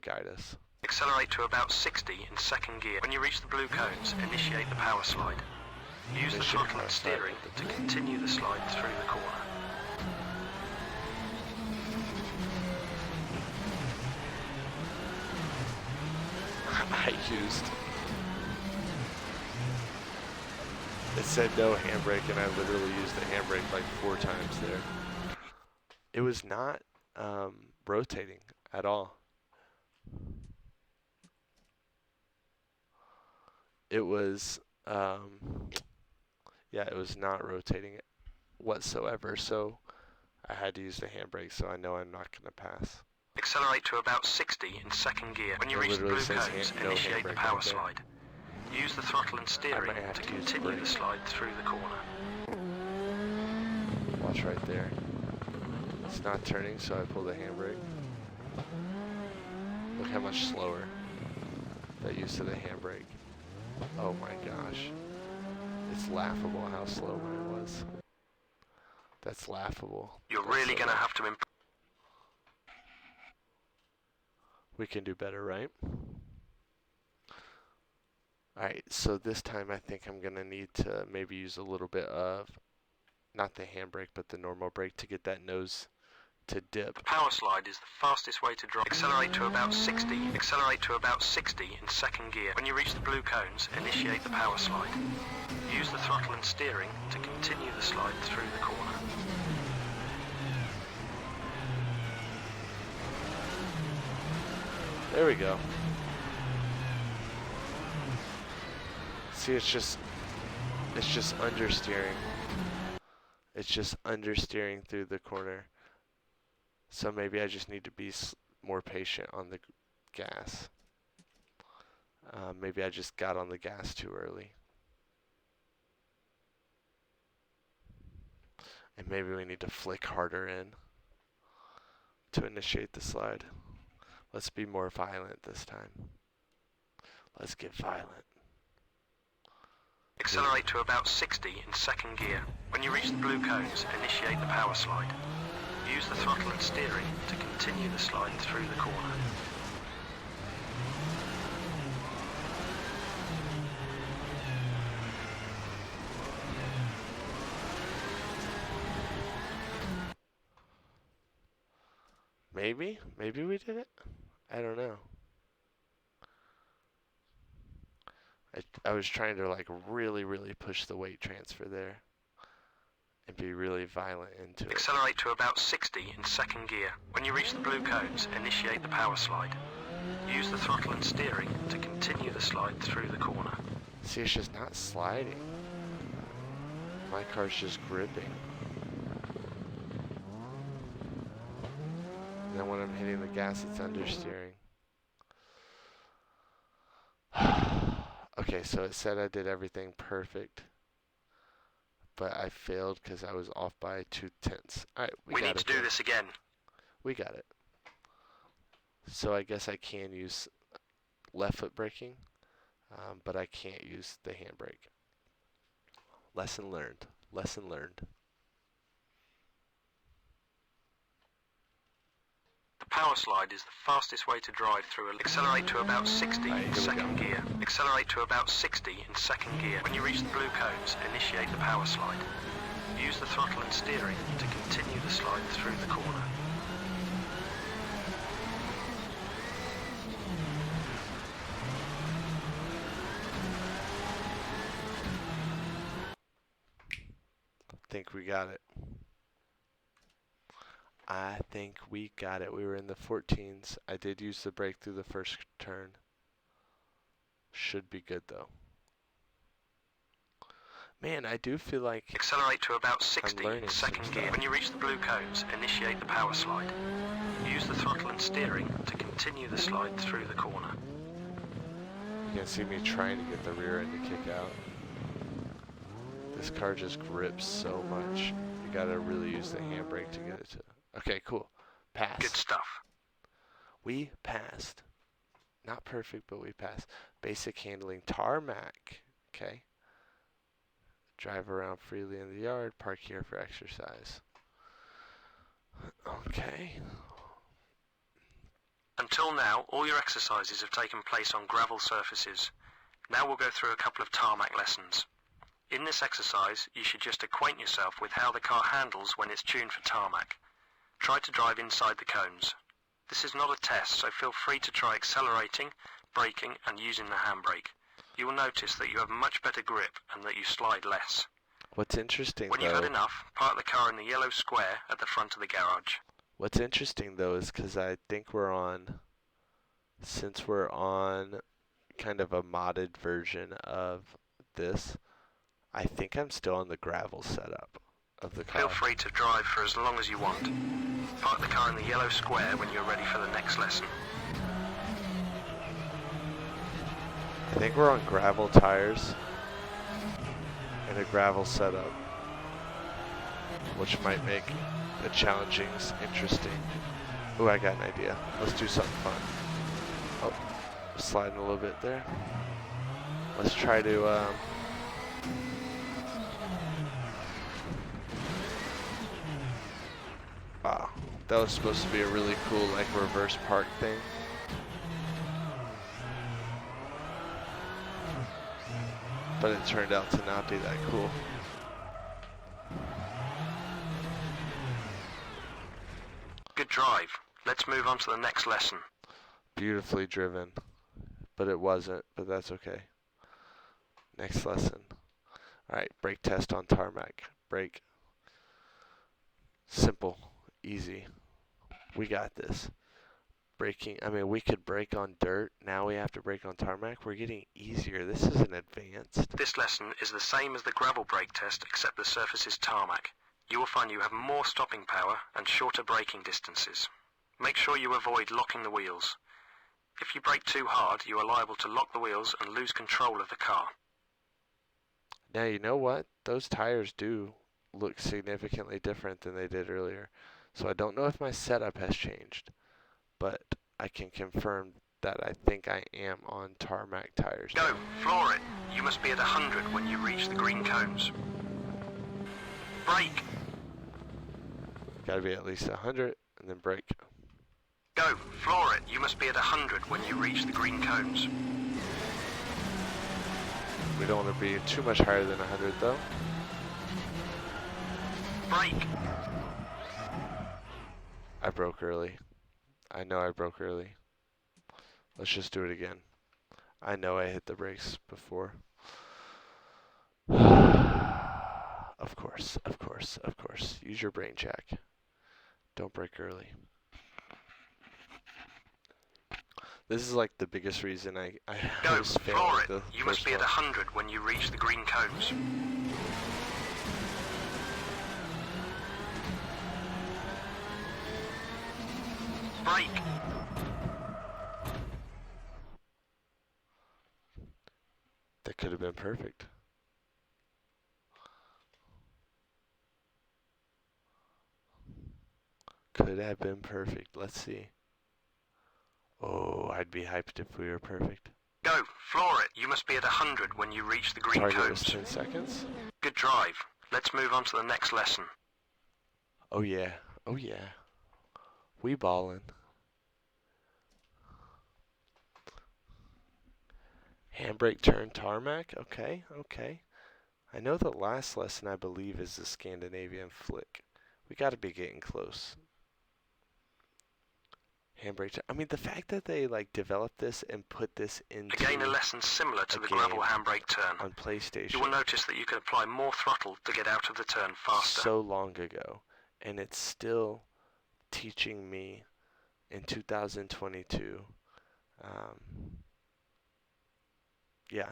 guide us. Accelerate to about 60 in second gear. When you reach the blue cones, initiate the power slide. Use the Initiate throttle power and slide. steering to continue the slide through the corner. It said no handbrake, and I literally used the handbrake like 4 times there. It was not rotating at all. It was, yeah, it was not rotating whatsoever. So I had to use the handbrake, so I know I'm not going to pass. Accelerate to about 60 in second gear. When you reach the blue cones, initiate the power slide. Use the throttle and steering to continue the slide through the corner. Watch right there. It's not turning, so I pull the handbrake. Look how much slower that use of the handbrake. Oh my gosh. It's laughable how slow mine was. That's laughable. You're really going to have to improve. We can do better, right? Alright, so this time I think I'm going to need to maybe use a little bit of, not the handbrake, but the normal brake to get that nose to dip. Power slide is the fastest way to drive. Accelerate to about 60. Accelerate to about 60 in second gear. When you reach the blue cones, initiate the power slide. Use the throttle and steering to continue the slide through the corner. There we go. See, it's just understeering. It's just understeering through the corner. So maybe I just need to be more patient on the gas. Maybe I just got on the gas too early. And maybe we need to flick harder in to initiate the slide. Let's be more violent this time. Let's get violent. Accelerate to about 60 in second gear. When you reach the blue cones, initiate the power slide. Use the throttle and steering to continue the slide through the corner. Maybe we did it? I don't know. I was trying to like really push the weight transfer there and be really violent into it. Accelerate to about 60 in second gear. When you reach the blue cones, initiate the power slide. Use the throttle and steering to continue the slide through the corner. See, it's just not sliding. My car's just gripping. And then when I'm hitting the gas, it's understeering. Okay, so it said I did everything perfect, but I failed because I was off by 2/10. All right, we need to do this again. We got it. So I guess I can use left foot braking, but I can't use the handbrake. Lesson learned. Lesson learned. The power slide is the fastest way to drive through a... Accelerate to about 60 in second gear. Accelerate to about 60 in second gear. When you reach the blue cones, initiate the power slide. Use the throttle and steering to continue the slide through the corner. I think we got it. I think we got it. We were in the 14s. I did use the brake through the first turn. Should be good though. Man, I do feel like accelerate to about 60 in second gear. When you reach the blue cones, initiate the power slide. Use the throttle and steering to continue the slide through the corner. You can see me trying to get the rear end to kick out. This car just grips so much. You gotta really use the handbrake to get it to. Okay, cool. Pass. Good stuff. We passed. Not perfect, but we passed. Basic handling tarmac. Okay. Drive around freely in the yard. Park here for exercise. Okay. Until now, all your exercises have taken place on gravel surfaces. Now we'll go through a couple of tarmac lessons. In this exercise, you should just acquaint yourself with how the car handles when it's tuned for tarmac. Try to drive inside the cones. This is not a test, so feel free to try accelerating, braking, and using the handbrake. You will notice that you have much better grip and that you slide less. What's interesting, when you've had enough, park the car in the yellow square at the front of the garage. What's interesting, though, is because I think since we're on kind of a modded version of this, I think I'm still on the gravel setup. of the Feel car. free to drive for as long as you want. Park the car in the yellow square when you're ready for the next lesson. I think we're on gravel tires and a gravel setup, which might make the challengings interesting. Ooh, I got an idea. Let's do something fun. Oh, sliding a little bit there. Let's try to wow, that was supposed to be a really cool like reverse park thing. But it turned out to not be that cool. Good drive. Let's move on to the next lesson. Beautifully driven, but it wasn't, but that's okay. Next lesson. All right, brake test on tarmac. Brake. Simple, easy. We got this. Braking, I mean, we could brake on dirt. Now we have to brake on tarmac. We're getting easier. This is an advanced. This lesson is the same as the gravel brake test, except the surface is tarmac. You will find you have more stopping power and shorter braking distances. Make sure you avoid locking the wheels. If you brake too hard, you are liable to lock the wheels and lose control of the car. Now, you know what? Those tires do look significantly different than they did earlier. So I don't know if my setup has changed, but I can confirm that I think I am on tarmac tires. Go, floor it. You must be at 100 when you reach the green cones. Brake. Gotta be at least 100 and then brake. Go, floor it. You must be at 100 when you reach the green cones. We don't want to be too much higher than 100 though. Brake. I broke early. I know I broke early. Let's just do it again. I know I hit the brakes before. Of course, of course, of course. Use your brain, Jack. Don't brake early. This is like the biggest reason I Go, was failing floor it. the You must first be at one. 100 when you reach the green cones. Brake. That could have been perfect. Could have been perfect. Let's see. Oh, I'd be hyped if we were perfect. Go, floor it. You must be at 100 when you reach the green Target was cones. 10 seconds. Good drive. Let's move on to the next lesson. Oh yeah. Oh yeah. We ballin'. Handbrake turn tarmac. Okay, okay. I know the last lesson I believe is the Scandinavian Flick. We gotta be getting close. Handbrake turn. I mean, the fact that they like developed this and put this into Again, a lesson similar to a the gravel game handbrake turn. on PlayStation You will notice that you can apply more throttle to get out of the turn faster. so long ago, and it's still teaching me in 2022. Yeah,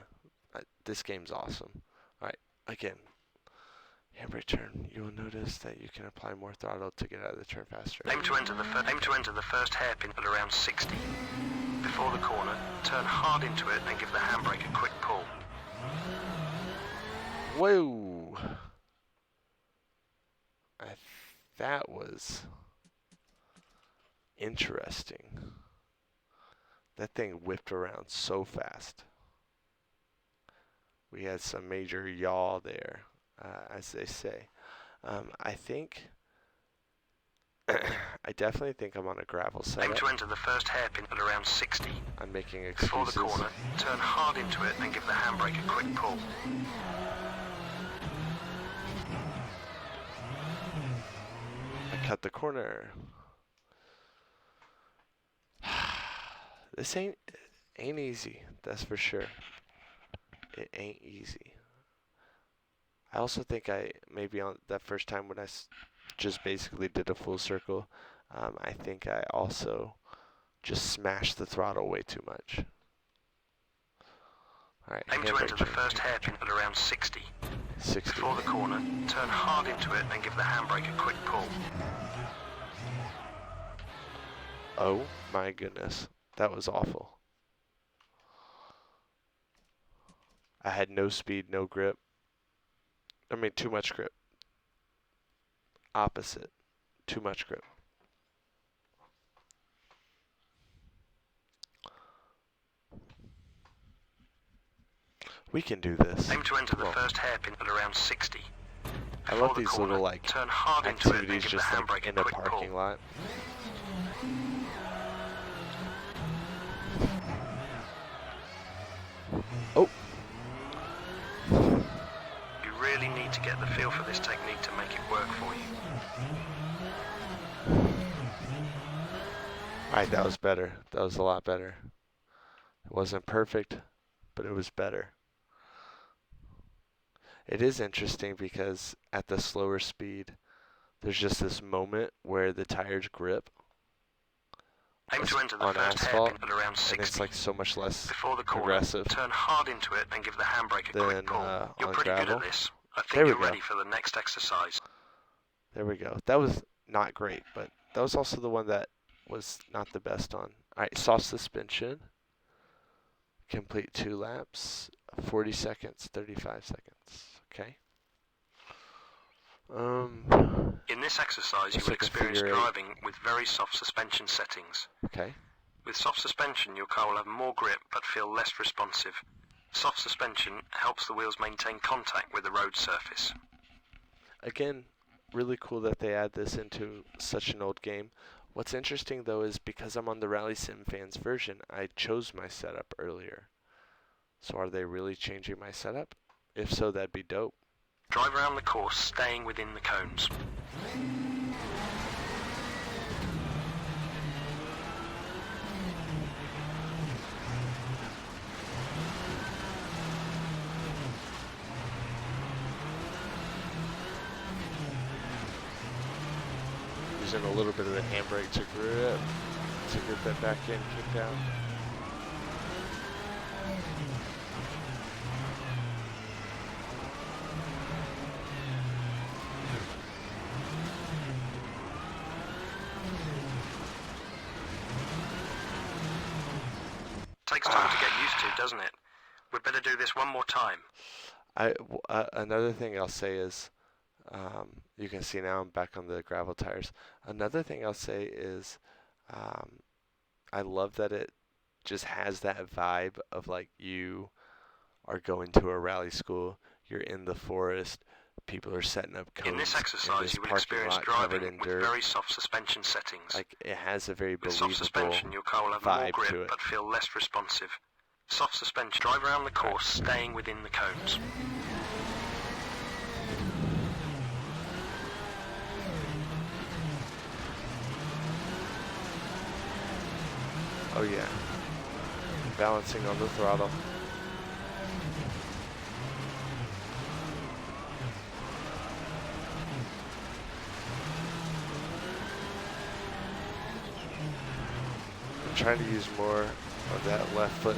this game's awesome. All right, again, handbrake turn. You will notice that you can apply more throttle to get out of the turn faster. Aim to enter the first hairpin at around 60. Before the corner, turn hard into it and give the handbrake a quick pull. Whoa! That was interesting. That thing whipped around so fast. We had some major yaw there, as they say. I think, I definitely think I'm on a gravel Aim setup. to enter the first hairpin at around 60. I'm making Before the excuses. corner, turn hard into it and give the handbrake a quick pull. I cut the corner. This ain't easy, that's for sure. It ain't easy. I also think maybe on that first time when I just basically did a full circle, I think I also just smashed the throttle way too much. Alright, Aim to enter the first hairpin at around 60. 60. Before the corner, turn hard into it and give the handbrake a quick pull. Oh my goodness. That was awful. I had no speed, no grip. I mean, too much grip. Opposite. Too much grip. We can do this. Aim to enter the first hairpin at around 60. I love Before the these corner, little like turn hard into it and activities give the just like handbrake in a a quick parking pull. lot. Oh, You really need to get the feel for this technique to make it work for you. alright, that was better. That was a lot better. It wasn't perfect, but it was better. It is interesting because at the slower speed, there's just this moment where the tires grip Aim to enter the on first asphalt, hairpin at around 60. and it's like so much less Before the corner, progressive turn hard into it and give the handbrake a than quick pull. You're on pretty good gravel. at this. I think There we you're go. ready for the next exercise. There we go. That was not great, but that was also the one that was not the best on. Alright, soft suspension. Complete 2 laps, 40 seconds, 35 seconds. Okay. In this exercise, you Looks will like a experience figure eight. driving with very soft suspension settings. Okay. With soft suspension, your car will have more grip but feel less responsive. Soft suspension helps the wheels maintain contact with the road surface. Again, really cool that they add this into such an old game. What's interesting though is because I'm on the Rally Sim Fans version, I chose my setup earlier. So are they really changing my setup? If so, that'd be dope. Drive around the course, staying within the cones. Using a little bit of the handbrake to grip that back end kick down. Takes time to get used to, doesn't it? We'd better do this one more time. Another thing I'll say is, you can see now I'm back on the gravel tires. Another thing I'll say is, I love that it just has that vibe of like you are going to a rally school, you're in the forest, people are setting up cones In this exercise, you will parking experience lot covered driving in with dirt. very soft suspension settings. Like it has a very With soft believable suspension, your car will have more vibe to grip it. but feel less responsive. Soft suspension. Drive around the course, staying within the cones. Oh yeah. Balancing on the throttle. I'm trying to use more of that left foot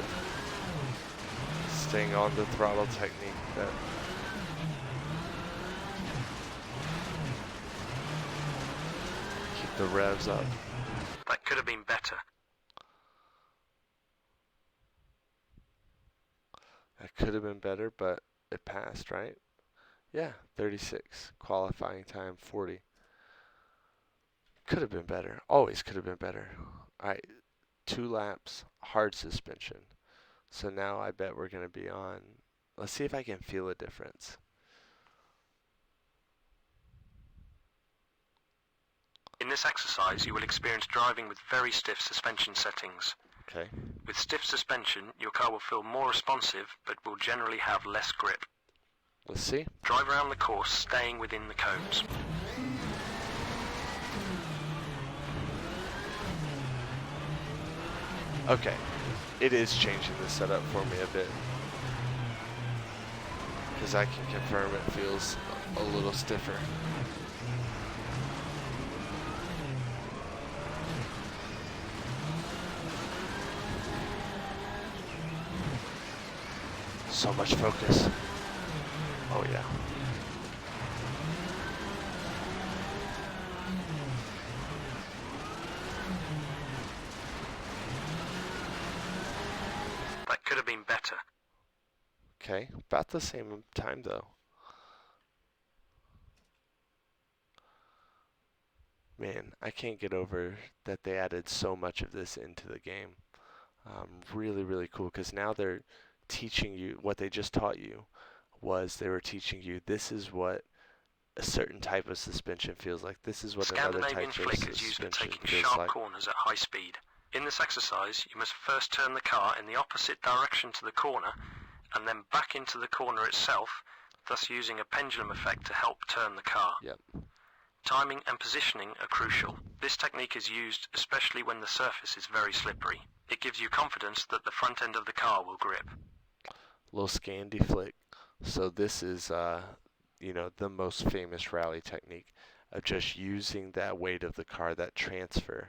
staying on the throttle technique that keep the revs up. That could have been better. That could have been better, but it passed, right? Yeah, 36. Qualifying time, 40. Could have been better. Always could have been better. All right, 2 laps, hard suspension. So now I bet we're going to be on. Let's see if I can feel a difference. In this exercise, you will experience driving with very stiff suspension settings. Okay. With stiff suspension, your car will feel more responsive, but will generally have less grip. Let's see. Drive around the course, staying within the cones. Okay. It is changing the setup for me a bit. Because I can confirm it feels a little stiffer. So much focus. Oh yeah. That could have been better. Okay, about the same time though. Man, I can't get over that they added so much of this into the game. Really, really cool, because now they're teaching you what they just taught you was they were teaching you this is what a certain type of suspension feels like. This is what another Scandinavian type of Flick is used for suspension taking feels sharp like. corners at high speed. In this exercise, you must first turn the car in the opposite direction to the corner, and then back into the corner itself, thus using a pendulum effect to help turn the car. Yep. Timing and positioning are crucial. This technique is used especially when the surface is very slippery. It gives you confidence that the front end of the car will grip. Little Scandi Flick. So this is, you know, the most famous rally technique of just using that weight of the car, that transfer,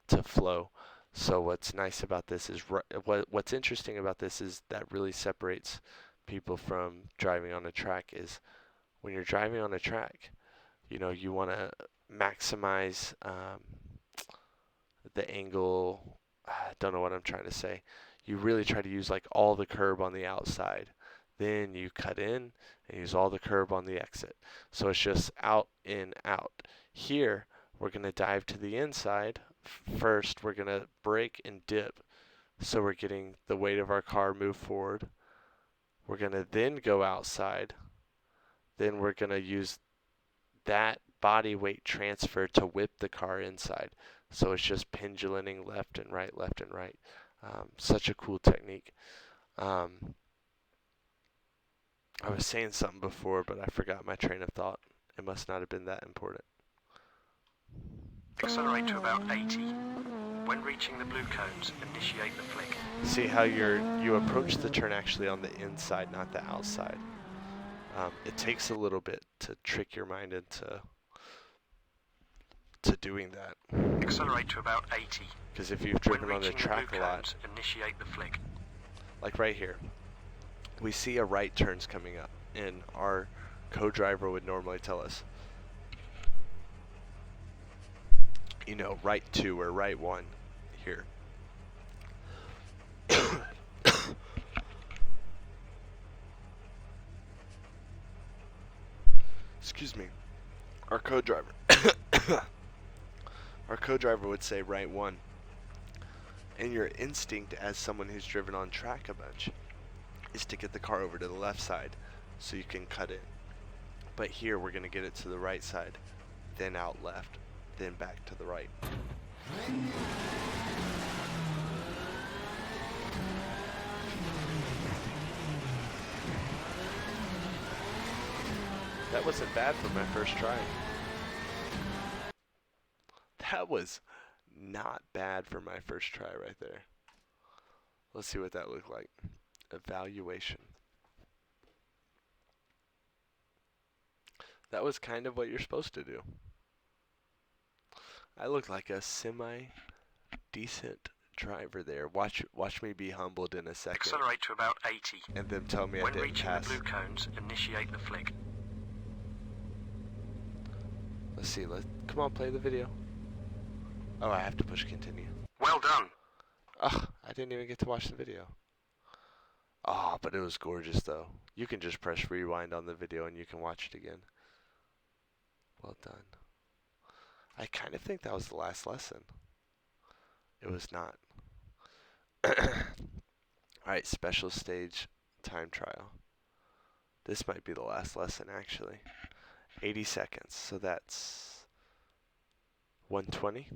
to flow. So what's nice about this is, what's interesting about this is that really separates people from driving on a track is when you're driving on a track, you know, you want to maximize the angle. I don't know what I'm trying to say. You really try to use like all the curb on the outside. Then you cut in and use all the curb on the exit. So it's just out, in, out. Here, we're going to dive to the inside. First, we're going to brake and dip. So we're getting the weight of our car move forward. We're going to then go outside. Then we're going to use that body weight transfer to whip the car inside. So it's just pendulating left and right, left and right. Such a cool technique. I was saying something before, but I forgot my train of thought. It must not have been that important. Accelerate to about 80. When reaching the blue cones, initiate the flick. See how you approach the turn actually on the inside, not the outside. It takes a little bit to trick your mind into doing that. Accelerate to about 80. Because if you've driven on the track a lot, initiate the flick. like right here, we see a right turns coming up, and our co-driver would normally tell us, you know, right 2 or right 1 here. Excuse me. Our co-driver would say right 1. And your instinct as someone who's driven on track a bunch is to get the car over to the left side so you can cut in. But here we're going to get it to the right side, then out left, then back to the right. That wasn't bad for my first try. That was not bad for my first try right there. Let's see what that looked like. Evaluation. That was kind of what you're supposed to do. I look like a semi-decent driver there. Watch me be humbled in a second. Accelerate to about 80. And then tell me I when didn't reaching pass. the blue cones, initiate the flick. Let's see. Come on, play the video. Oh, I have to push continue. Well done. Ugh, I didn't even get to watch the video. Oh, but it was gorgeous though. You can just press rewind on the video and you can watch it again. Well done. I kind of think that was the last lesson. It was not. Alright, special stage time trial. This might be the last lesson actually. 80 seconds, so that's 120.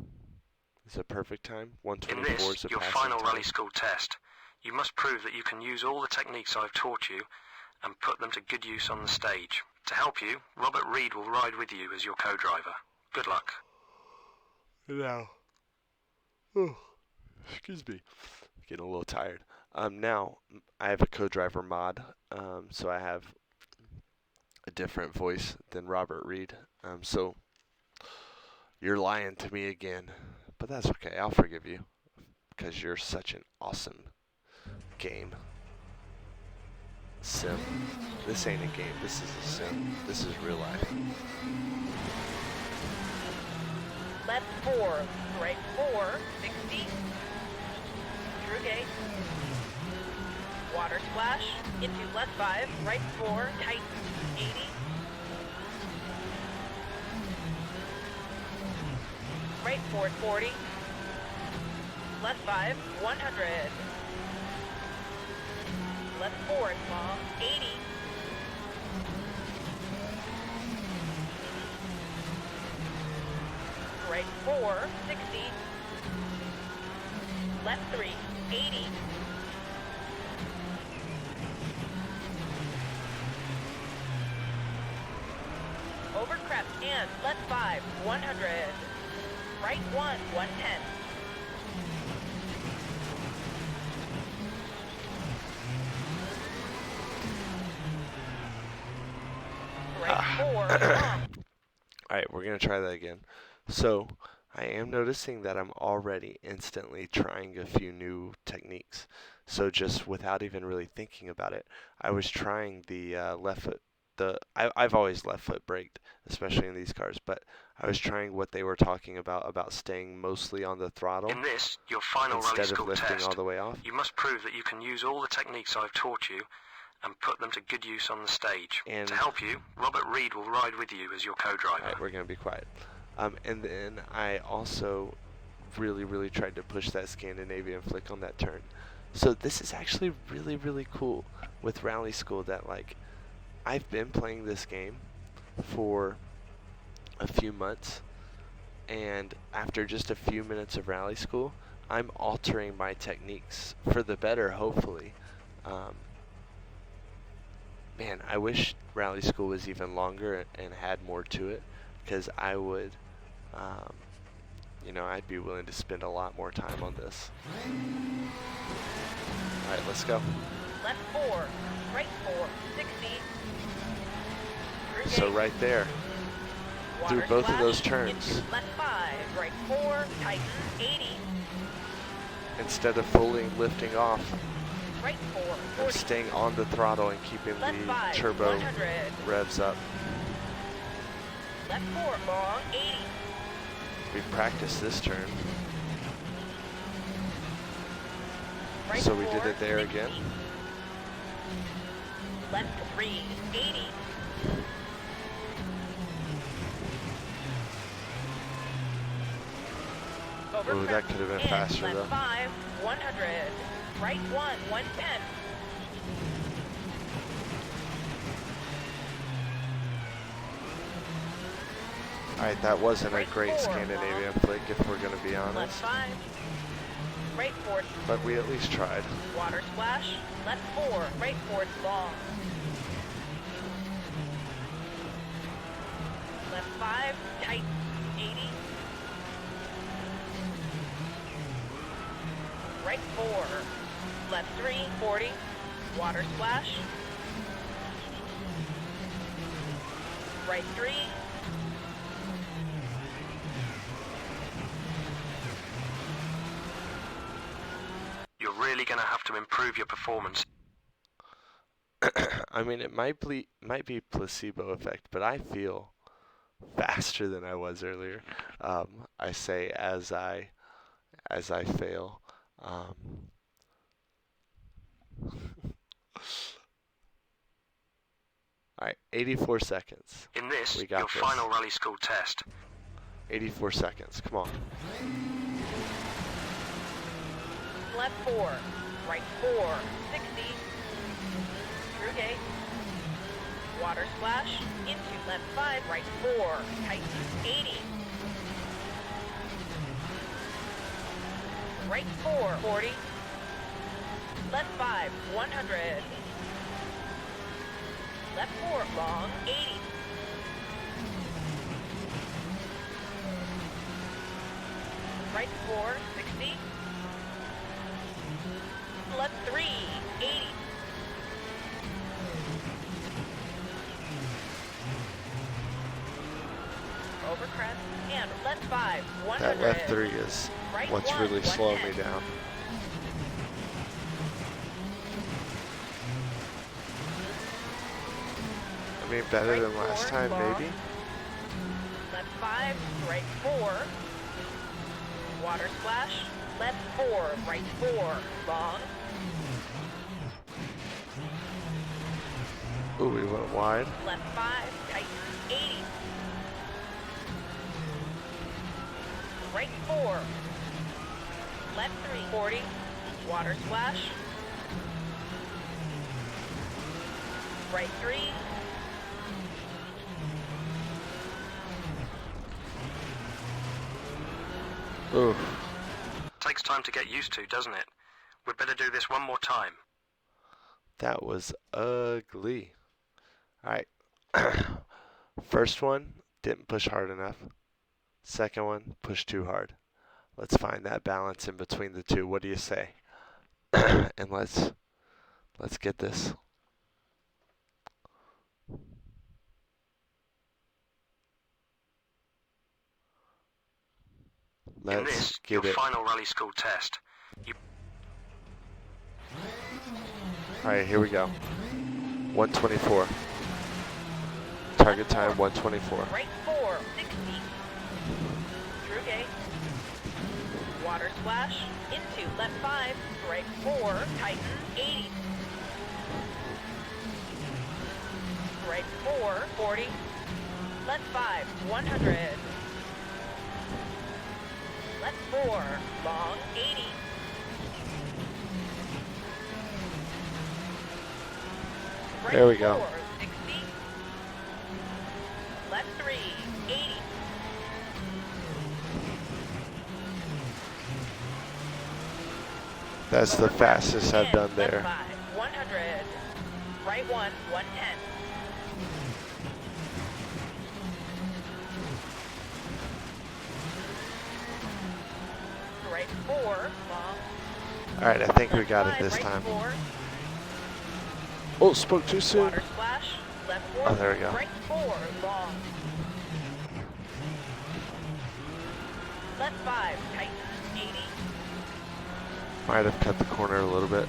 Is a perfect time. In 124 is this, a your passing final time. rally school test, you must prove that you can use all the techniques I've taught you and put them to good use on the stage. To help you, Robert Reed will ride with you as your co-driver. Good luck. Now, oh, excuse me, getting a little tired. Now I have a co-driver mod, so I have a different voice than Robert Reed. So you're lying to me again, but that's okay. I'll forgive you because you're such an awesome game. sim. This ain't a game. This is a sim. This is real life. Left 4, right 4, 60. Through gate. Water splash. Into left 5, right 4, tight, 80. Right 4, 40. Left 5, 100. Left 4, long, 80. Right 4, 60. Left 3, 80. Over crest and left 5, 100. Right 1, 110. Right 4, long. Alright, we're going to try that again. So, I am noticing that I'm already instantly trying a few new techniques. So just without even really thinking about it, I was trying the left foot. I've always left foot braked, especially in these cars, but I was trying what they were talking about staying mostly on the throttle In this, your final rally instead of school lifting test, all the way off. you must prove that you can use all the techniques I've taught you and put them to good use on the stage. And to help you, Robert Reed will ride with you as your co-driver. Alright, we're going to be quiet. And then I also really tried to push that Scandinavian Flick on that turn. So this is actually really cool with rally school that, like, I've been playing this game for a few months, and after just a few minutes of rally school, I'm altering my techniques for the better, hopefully. Man, I wish rally school was even longer and had more to it, because I would, you know, I'd be willing to spend a lot more time on this. Alright, let's go. Left 4, right 4, 60. Through So gate. right there, Water through both of those splash. turns, Into left 5, right 4, tighten, 80. instead of fully lifting off, Right 4, I'm 40. staying on the throttle and keeping Left the 5, turbo 100. revs up. Left 4, long, 80. We practiced this turn, Right so we 4, did it there 60. again. Left 3, 80. Over Ooh, that crest could have been and faster left though. 5, 100. Right 1, 110. Alright, that wasn't a Right great 4, Scandinavian Flick, if we're going to be Left honest, 5. Right 4, but we at least tried. water splash. Left 4, right 4, long. Left 5, tight, 80. Right 4, left 3, 40. Water splash. Right 3. You're really going to have to improve your performance. I mean, it might be placebo effect, but I feel faster than I was earlier. I say as I fail. Alright, 84 seconds. In this, We got your this. final rally school test, 84 seconds. Come on. Left 4, right 4, 60. Through gate. Water splash. Into left 5, right 4, tight, 80. Right 4, 40. Left 5, 100. Left 4, long, 80. Right 4, 60. Left 3, 80. Over crest and left 5, 100. That left 3 is Right what's 1, really slowing me 110. down. mean, better Right than last 4, time, long. maybe? Left 5, right 4. Water splash. Left 4, right 4, long. Ooh, we went wide. Left 5, tighten, 80. Right 4. Left 3, 40. Water splash. Right 3. Ooh, Takes time to get used to, doesn't it? We'd better do this one more time. that was ugly. Alright. First one, didn't push hard enough. Second one, pushed too hard. Let's find that balance in between the two. What do you say? And let's get this. In Let's this, your get it. final rally school test. Alright, here we go. 124. Target time 124. Right 4, 60. Through gate. Water splash. Into left 5, right 4, tighten, 80. Right 4, 40. Left 5, 100. Left 4, long, 80. Right There we go. 4, 60. Left 3, 80. That's the fastest I've done Left there. 5, 100. Right 1, 110. Right 4, long. Alright, I think we Left got it 5, this right time. 4. Oh, spoke too soon. Water splash. Left 4. Oh, there we go. Right 4, long. Left 5, tighten, 80. Might have cut the corner a little bit.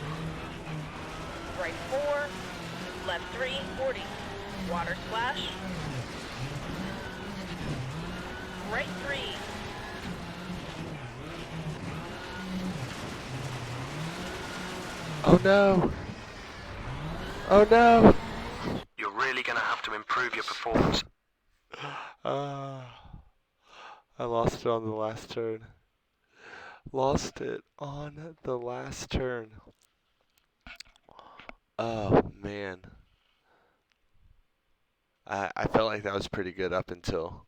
Right 4. Left 3, 40. Water splash. Right 3. Oh no! Oh no! You're really going to have to improve your performance. I lost it on the last turn. Lost it on the last turn. Oh man. I felt like that was pretty good up until.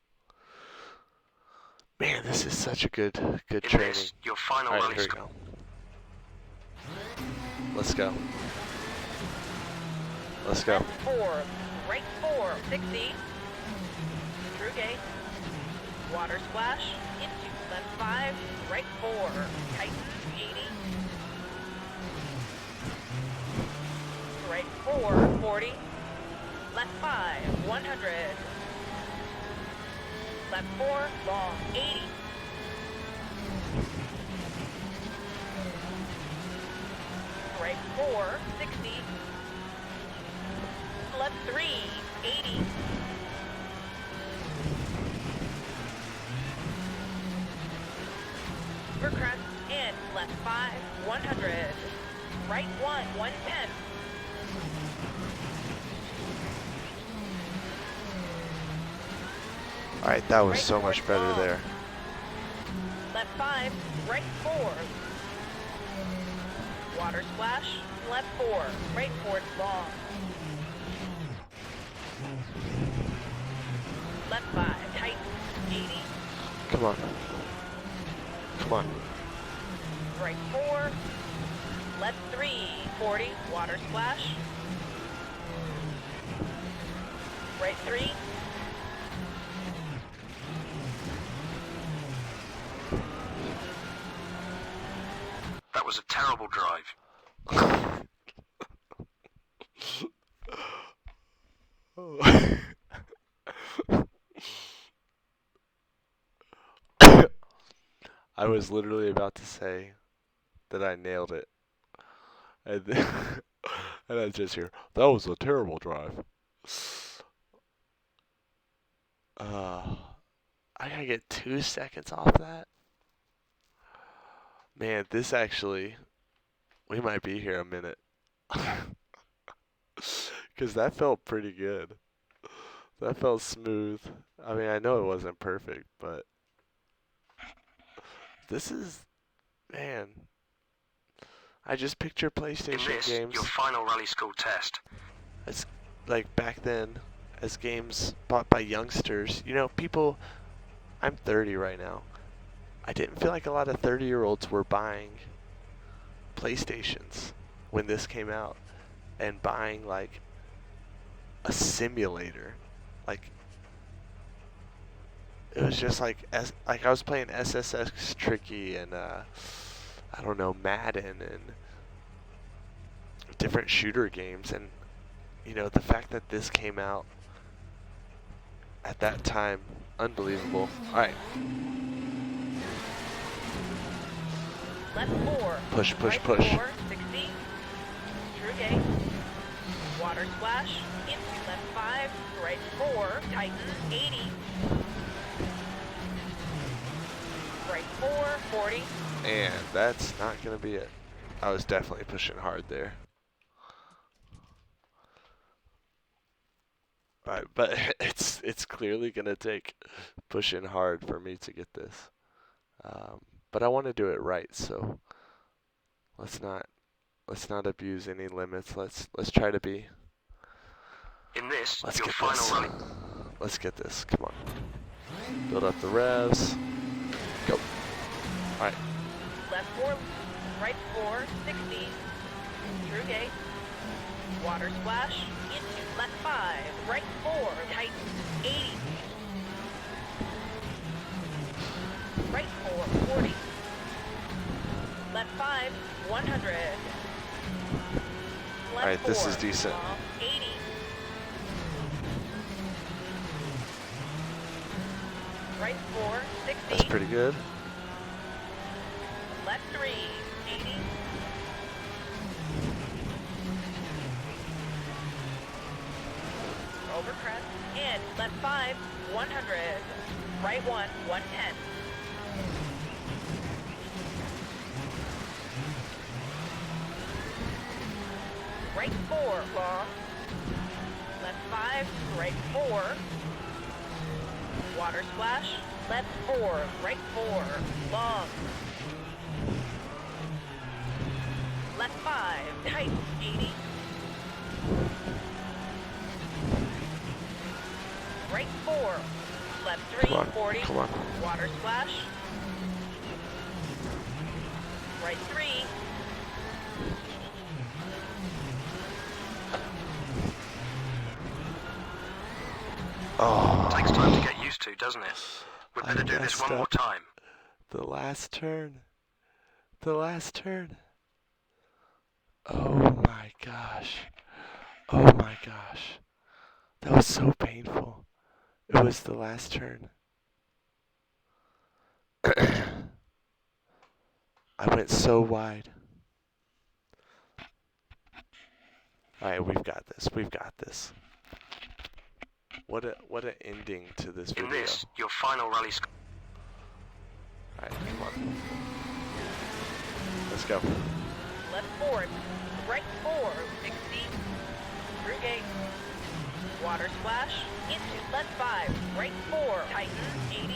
Man, this is such a good In training. this, your final Alright, rally here we school. go. Let's go. Let's go. Left 4. Right 4, 60. Through gate. Water splash. Into left 5. Right 4. Tighten, 80. Right 4, 40. Left 5, 100. Left 4, long, 80. Right 4, 60. Left 3, 80. Crest in left 5, 100. Right 1, 110. Alright, that was Right so much towards better long. there. Left 5, right 4. Water splash, left 4, right towards long. Left 5, tight, 80. Come on. Come on. Right 4, left 3, 40. Water splash. Right 3. That was a terrible drive. I was literally about to say that I nailed it. And, then, and I just hear, that was a terrible drive. I gotta get 2 seconds off that. Man, this actually, we might be here a minute. Because that felt pretty good. That felt smooth. I mean, I know it wasn't perfect, but this is, man. I just picture In PlayStation this, games your final rally school test. as, like back then, as games bought by youngsters. You know, people, I'm 30 right now. I didn't feel like a lot of 30-year-olds were buying PlayStations when this came out and buying like a simulator. Like it was just like I was playing SSX Tricky and I don't know, Madden and different shooter games, and you know, the fact that this came out at that time, unbelievable. All right. Left 4. Push, push, right push. 4, 60. Through gate. Water splash. Into left 5. Right 4. Tighten. 80. Right 4. 40. And that's not going to be it. I was definitely pushing hard there. All right, but it's clearly going to take pushing hard for me to get this. But I want to do it right, so let's not abuse any limits. Let's try to be. In this, Let's your get final this. rally. Let's get this. Come on. Build up the revs. Go. All right. Left 4. Right 4. 60. Through gate. Water splash. Into left 5. Right 4. Tighten. 80. Right 4. 40. Left 5. 100. Left All right, 4. this is decent. Long, 80. Right 4. 60. That's pretty good. Left 3. 80. Over crest. In. Left 5. 100. Right 1. 110. Right 4. Long. Left 5. Right 4. Water splash. Left 4. Right 4. Long. Left 5. Tight. 80. Right 4. Left 3. Come on. 40. Come on. Water splash. Right 3. Oh. Takes time to get used to, doesn't it? We I better do this messed one more up. time. The last turn. The last turn. Oh my gosh. Oh my gosh. That was so painful. It was the last turn. I went so wide. Alright, we've got this. We've got this. What an ending to this In video. this, your final rally school. Alright, come on. Let's go. Left 4. Right 4. 60. Through gate. Water splash. Into left 5. Right 4. Tighten. 80.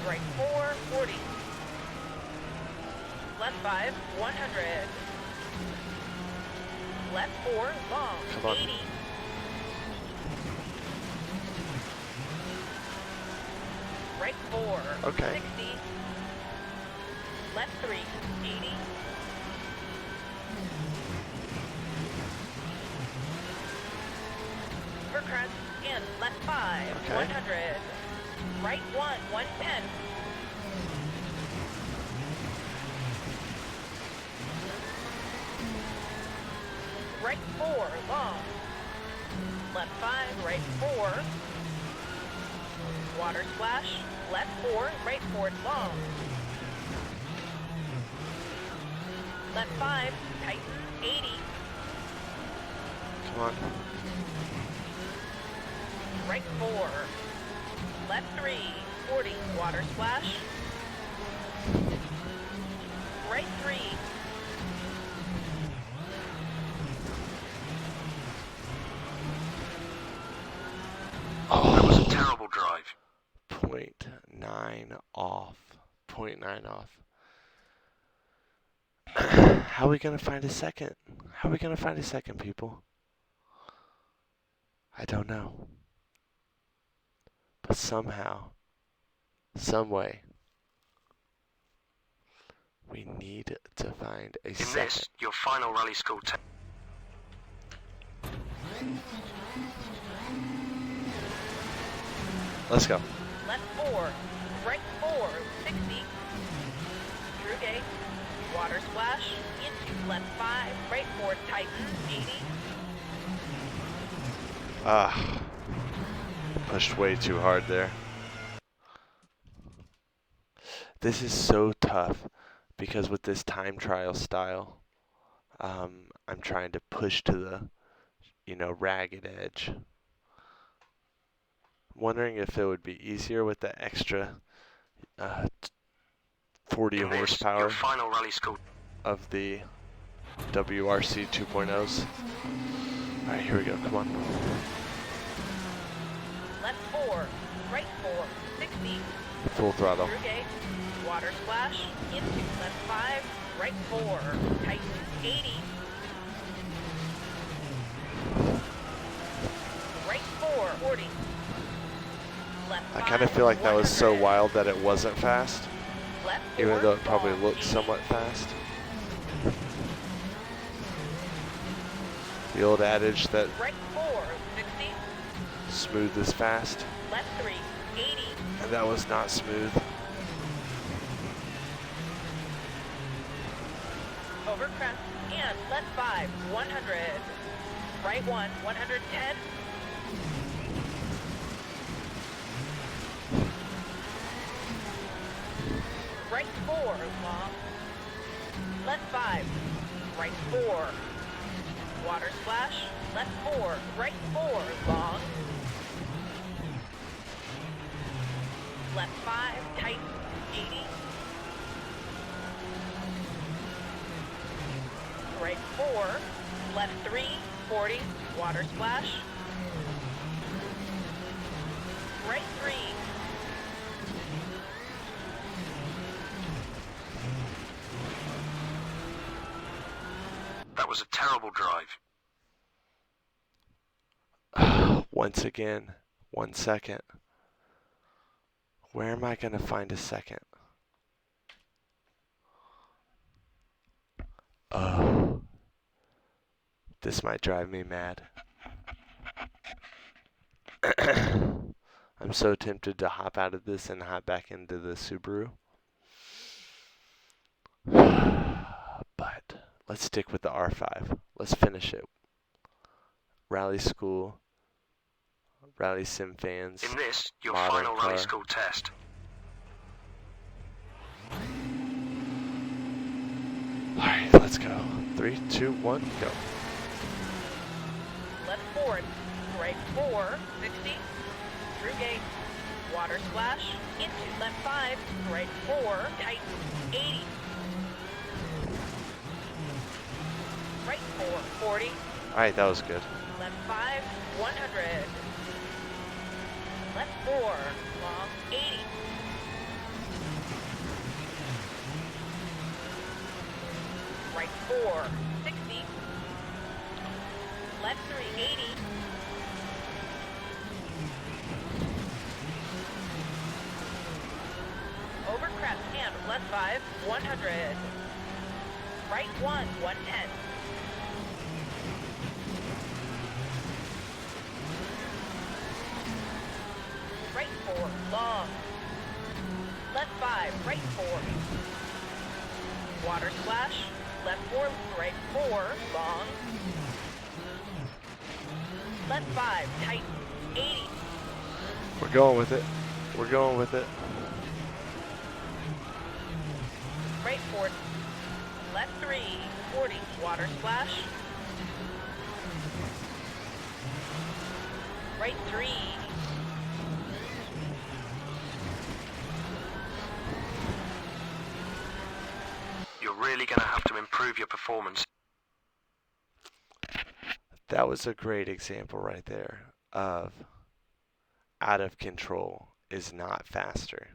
Right 4. 40. Left 5. 100. Left 4. Long. Come on. 80. Right 4. Okay. 60. Left 3. 80. For crest. In. Left 5. Okay. 100. Right 1. 110. Right 4. Long. Left 5. Right 4. Water splash. Left 4. Right 4. Long. Left 5. Tighten. 80. Come on. right 4. Left 3, 40, water splash. Right 3. That was a terrible drive. 0.9 off. 0.9 off. How are we going to find a second? How are we going to find a second, people? I don't know. But somehow, some way, we need to find a In second. this, your final rally school test. Let's go. Left 4, right 4, 60. Through gate, water splash, into left 5, right 4, tighten, 80. Ah, pushed way too hard there. This is so tough because with this time trial style, I'm trying to push to the, ragged edge. Wondering if it would be easier with the extra 40 In this, horsepower your final rally school. of the WRC 2.0s. Alright, here we go, come on. Left 4, right 4, 60. Full throttle. Through gate, water splash, into left 5, right 4, tighten, 80. Right 4, 40. Left I 5, kind of feel like that was so 100. wild that it wasn't fast, Left even 4, though it probably long, looked 80. somewhat fast. The old adage that Right 4, 60. smooth is fast, Left 3, 80. and that was not smooth. Over crest and left 5, 100. Right 1, 110. Right 4, long. Left 5, right 4. Water splash, left 4, right 4, long. Left 5, tight, 80. Right 4, left 3, 40, water splash. Right 3. That was a terrible drive. Once again, 1 second. Where am I going to find a second? Oh, this might drive me mad. I'm so tempted to hop out of this and hop back into the Subaru. But let's stick with the R5. Let's finish it. Rally school, rally sim fans. In this, your modern final rally car. school test. Alright, let's go. 3, 2, 1, go. Left 4, right 4, 60. Through gate, water splash, into left 5, right 4, tight, 80. Right 4, 40. Alright, that was good. Left 5, 100. Left 4, long, 80. Right 4, 60. Left 3, 80. Over crest and left 5, 100. Right 1, 110. Right 4, long. Left 5, right 4. Water splash, left 4, right 4, long. Left 5, tight, 80. We're going with it. We're going with it. Right 4, left 3, 40. Water splash. Right 3, really going to have to improve your performance. That was a great example right there of out of control is not faster.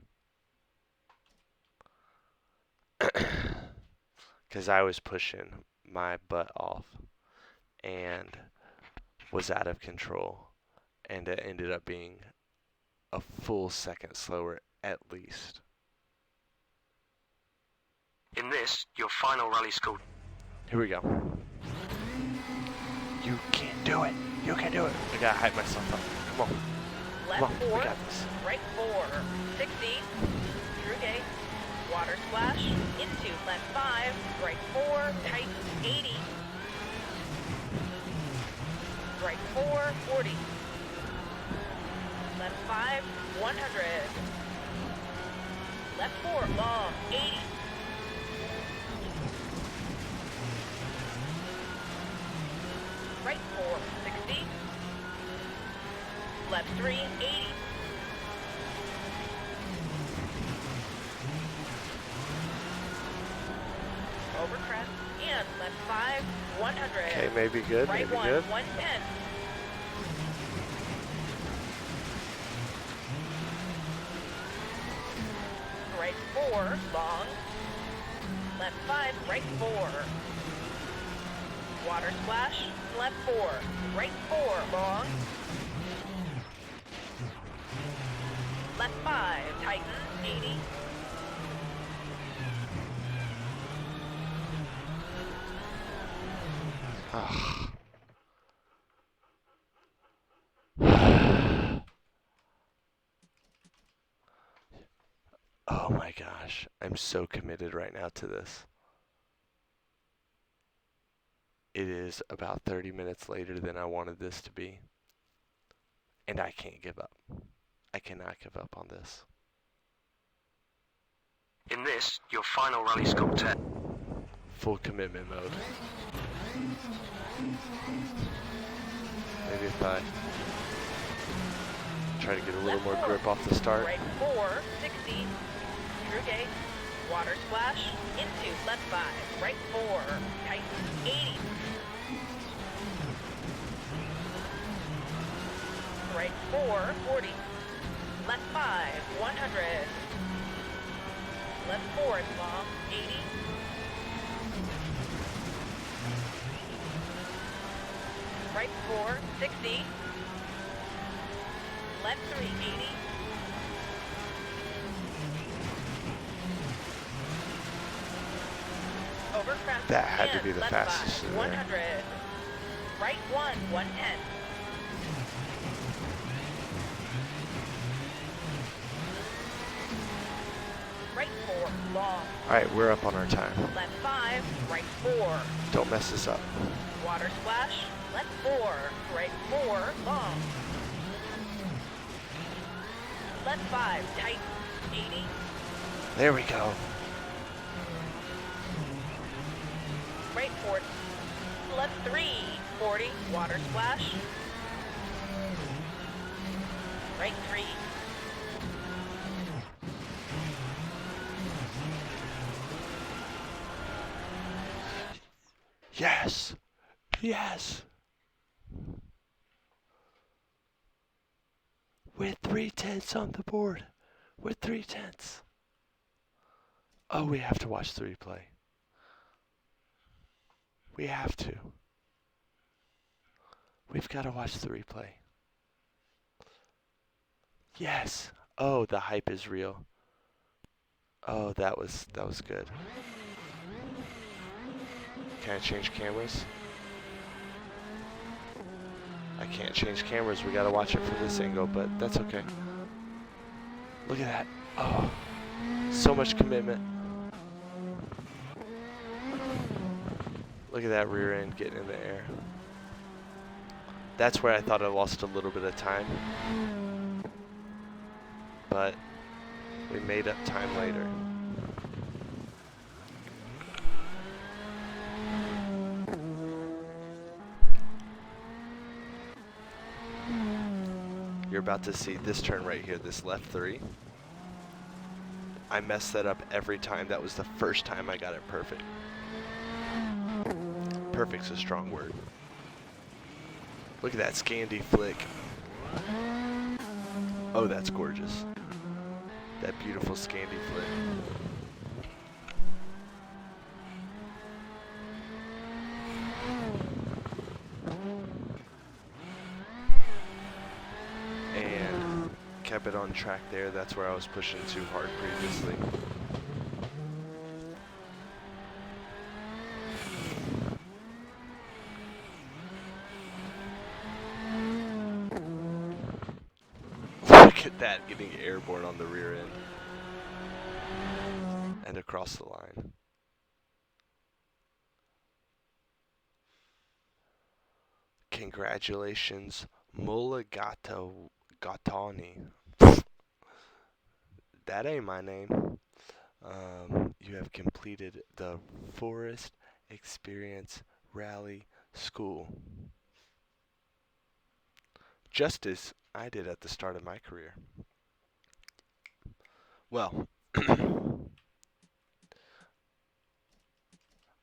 Because I was pushing my butt off and was out of control, and it ended up being a full second slower at least. In this, your final rally school. Here we go. You can do it. You can do it. I gotta hype myself up. Come on. Left Come on. 4, We got this. right 4, 60, through gate, water splash, into left 5, right 4, tight, 80, right 4, 40, left 5, 100, left 4, long, 80, right 4, 60, left 3, 80, over crest, and left 5, 100. Okay, maybe good, Right maybe 1, good. 110. Right 4, long. Left 5, right 4. Water splash, left 4. Right 4, long. Left 5, tighten, 80. Oh my gosh, I'm so committed right now to this. It is about 30 minutes later than I wanted this to be. And I can't give up. I cannot give up on this. In this, your final rally school test. Full commitment mode. Maybe if I try to get a little more grip off the start. Right 4, 60, through gate, water splash, into left 5, right 4, tight, 80. Right 4, 40, left 5, 100, left 4 is long, 80. Right 4, 60, left 3, 80. Over crest. That had to and be the left fastest 5, in there. 100. Right 1, 110. Right 4, long. Alright, we're up on our time. Left 5, right 4. Don't mess this up. Water splash, left 4, right 4, long. Left 5, tight, 80. There we go. Right 4, left 3, 40, water splash. Right 3. Yes. Yes. With 3/10 on the board. With 3/10. Oh, we have to watch the replay. We have to. We've got to watch the replay. Yes. Oh, the hype is real. Oh, that was good. Can I change cameras? I can't change cameras. We gotta watch it from this angle, but that's okay. Look at that. Oh, so much commitment. Look at that rear end getting in the air. That's where I thought I lost a little bit of time. But we made up time later. You're about to see this turn right here, this left 3. I messed that up every time. That was the first time I got it perfect. Perfect's a strong word. Look at that Scandi Flick. Oh, that's gorgeous. That beautiful Scandi Flick. And kept it on track there. That's where I was pushing too hard previously. Look at that, getting airborne on the rear end. And across the line. Congratulations, Gatani. That ain't my name. You have completed the Forest Experience Rally School. Just as I did at the start of my career. Well, I'm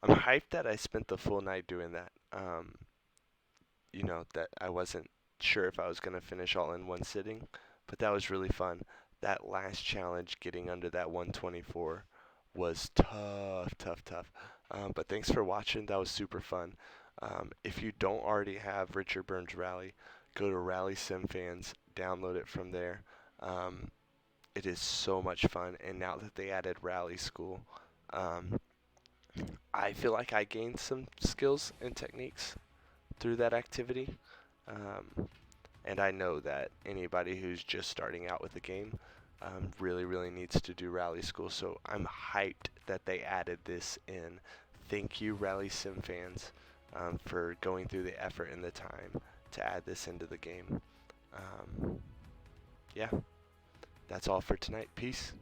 hyped that I spent the full night doing that. You know, that I wasn't sure if I was going to finish all in one sitting, but that was really fun. That last challenge, getting under that 124, was tough. But thanks for watching. That was super fun. If you don't already have Richard Burns Rally, go to Rally Sim Fans, download it from there. It is so much fun, and now that they added Rally School, I feel like I gained some skills and techniques through that activity. And I know that anybody who's just starting out with the game really needs to do Rally School. So I'm hyped that they added this in. Thank you, Rally Sim fans, for going through the effort and the time to add this into the game. Yeah, that's all for tonight. Peace.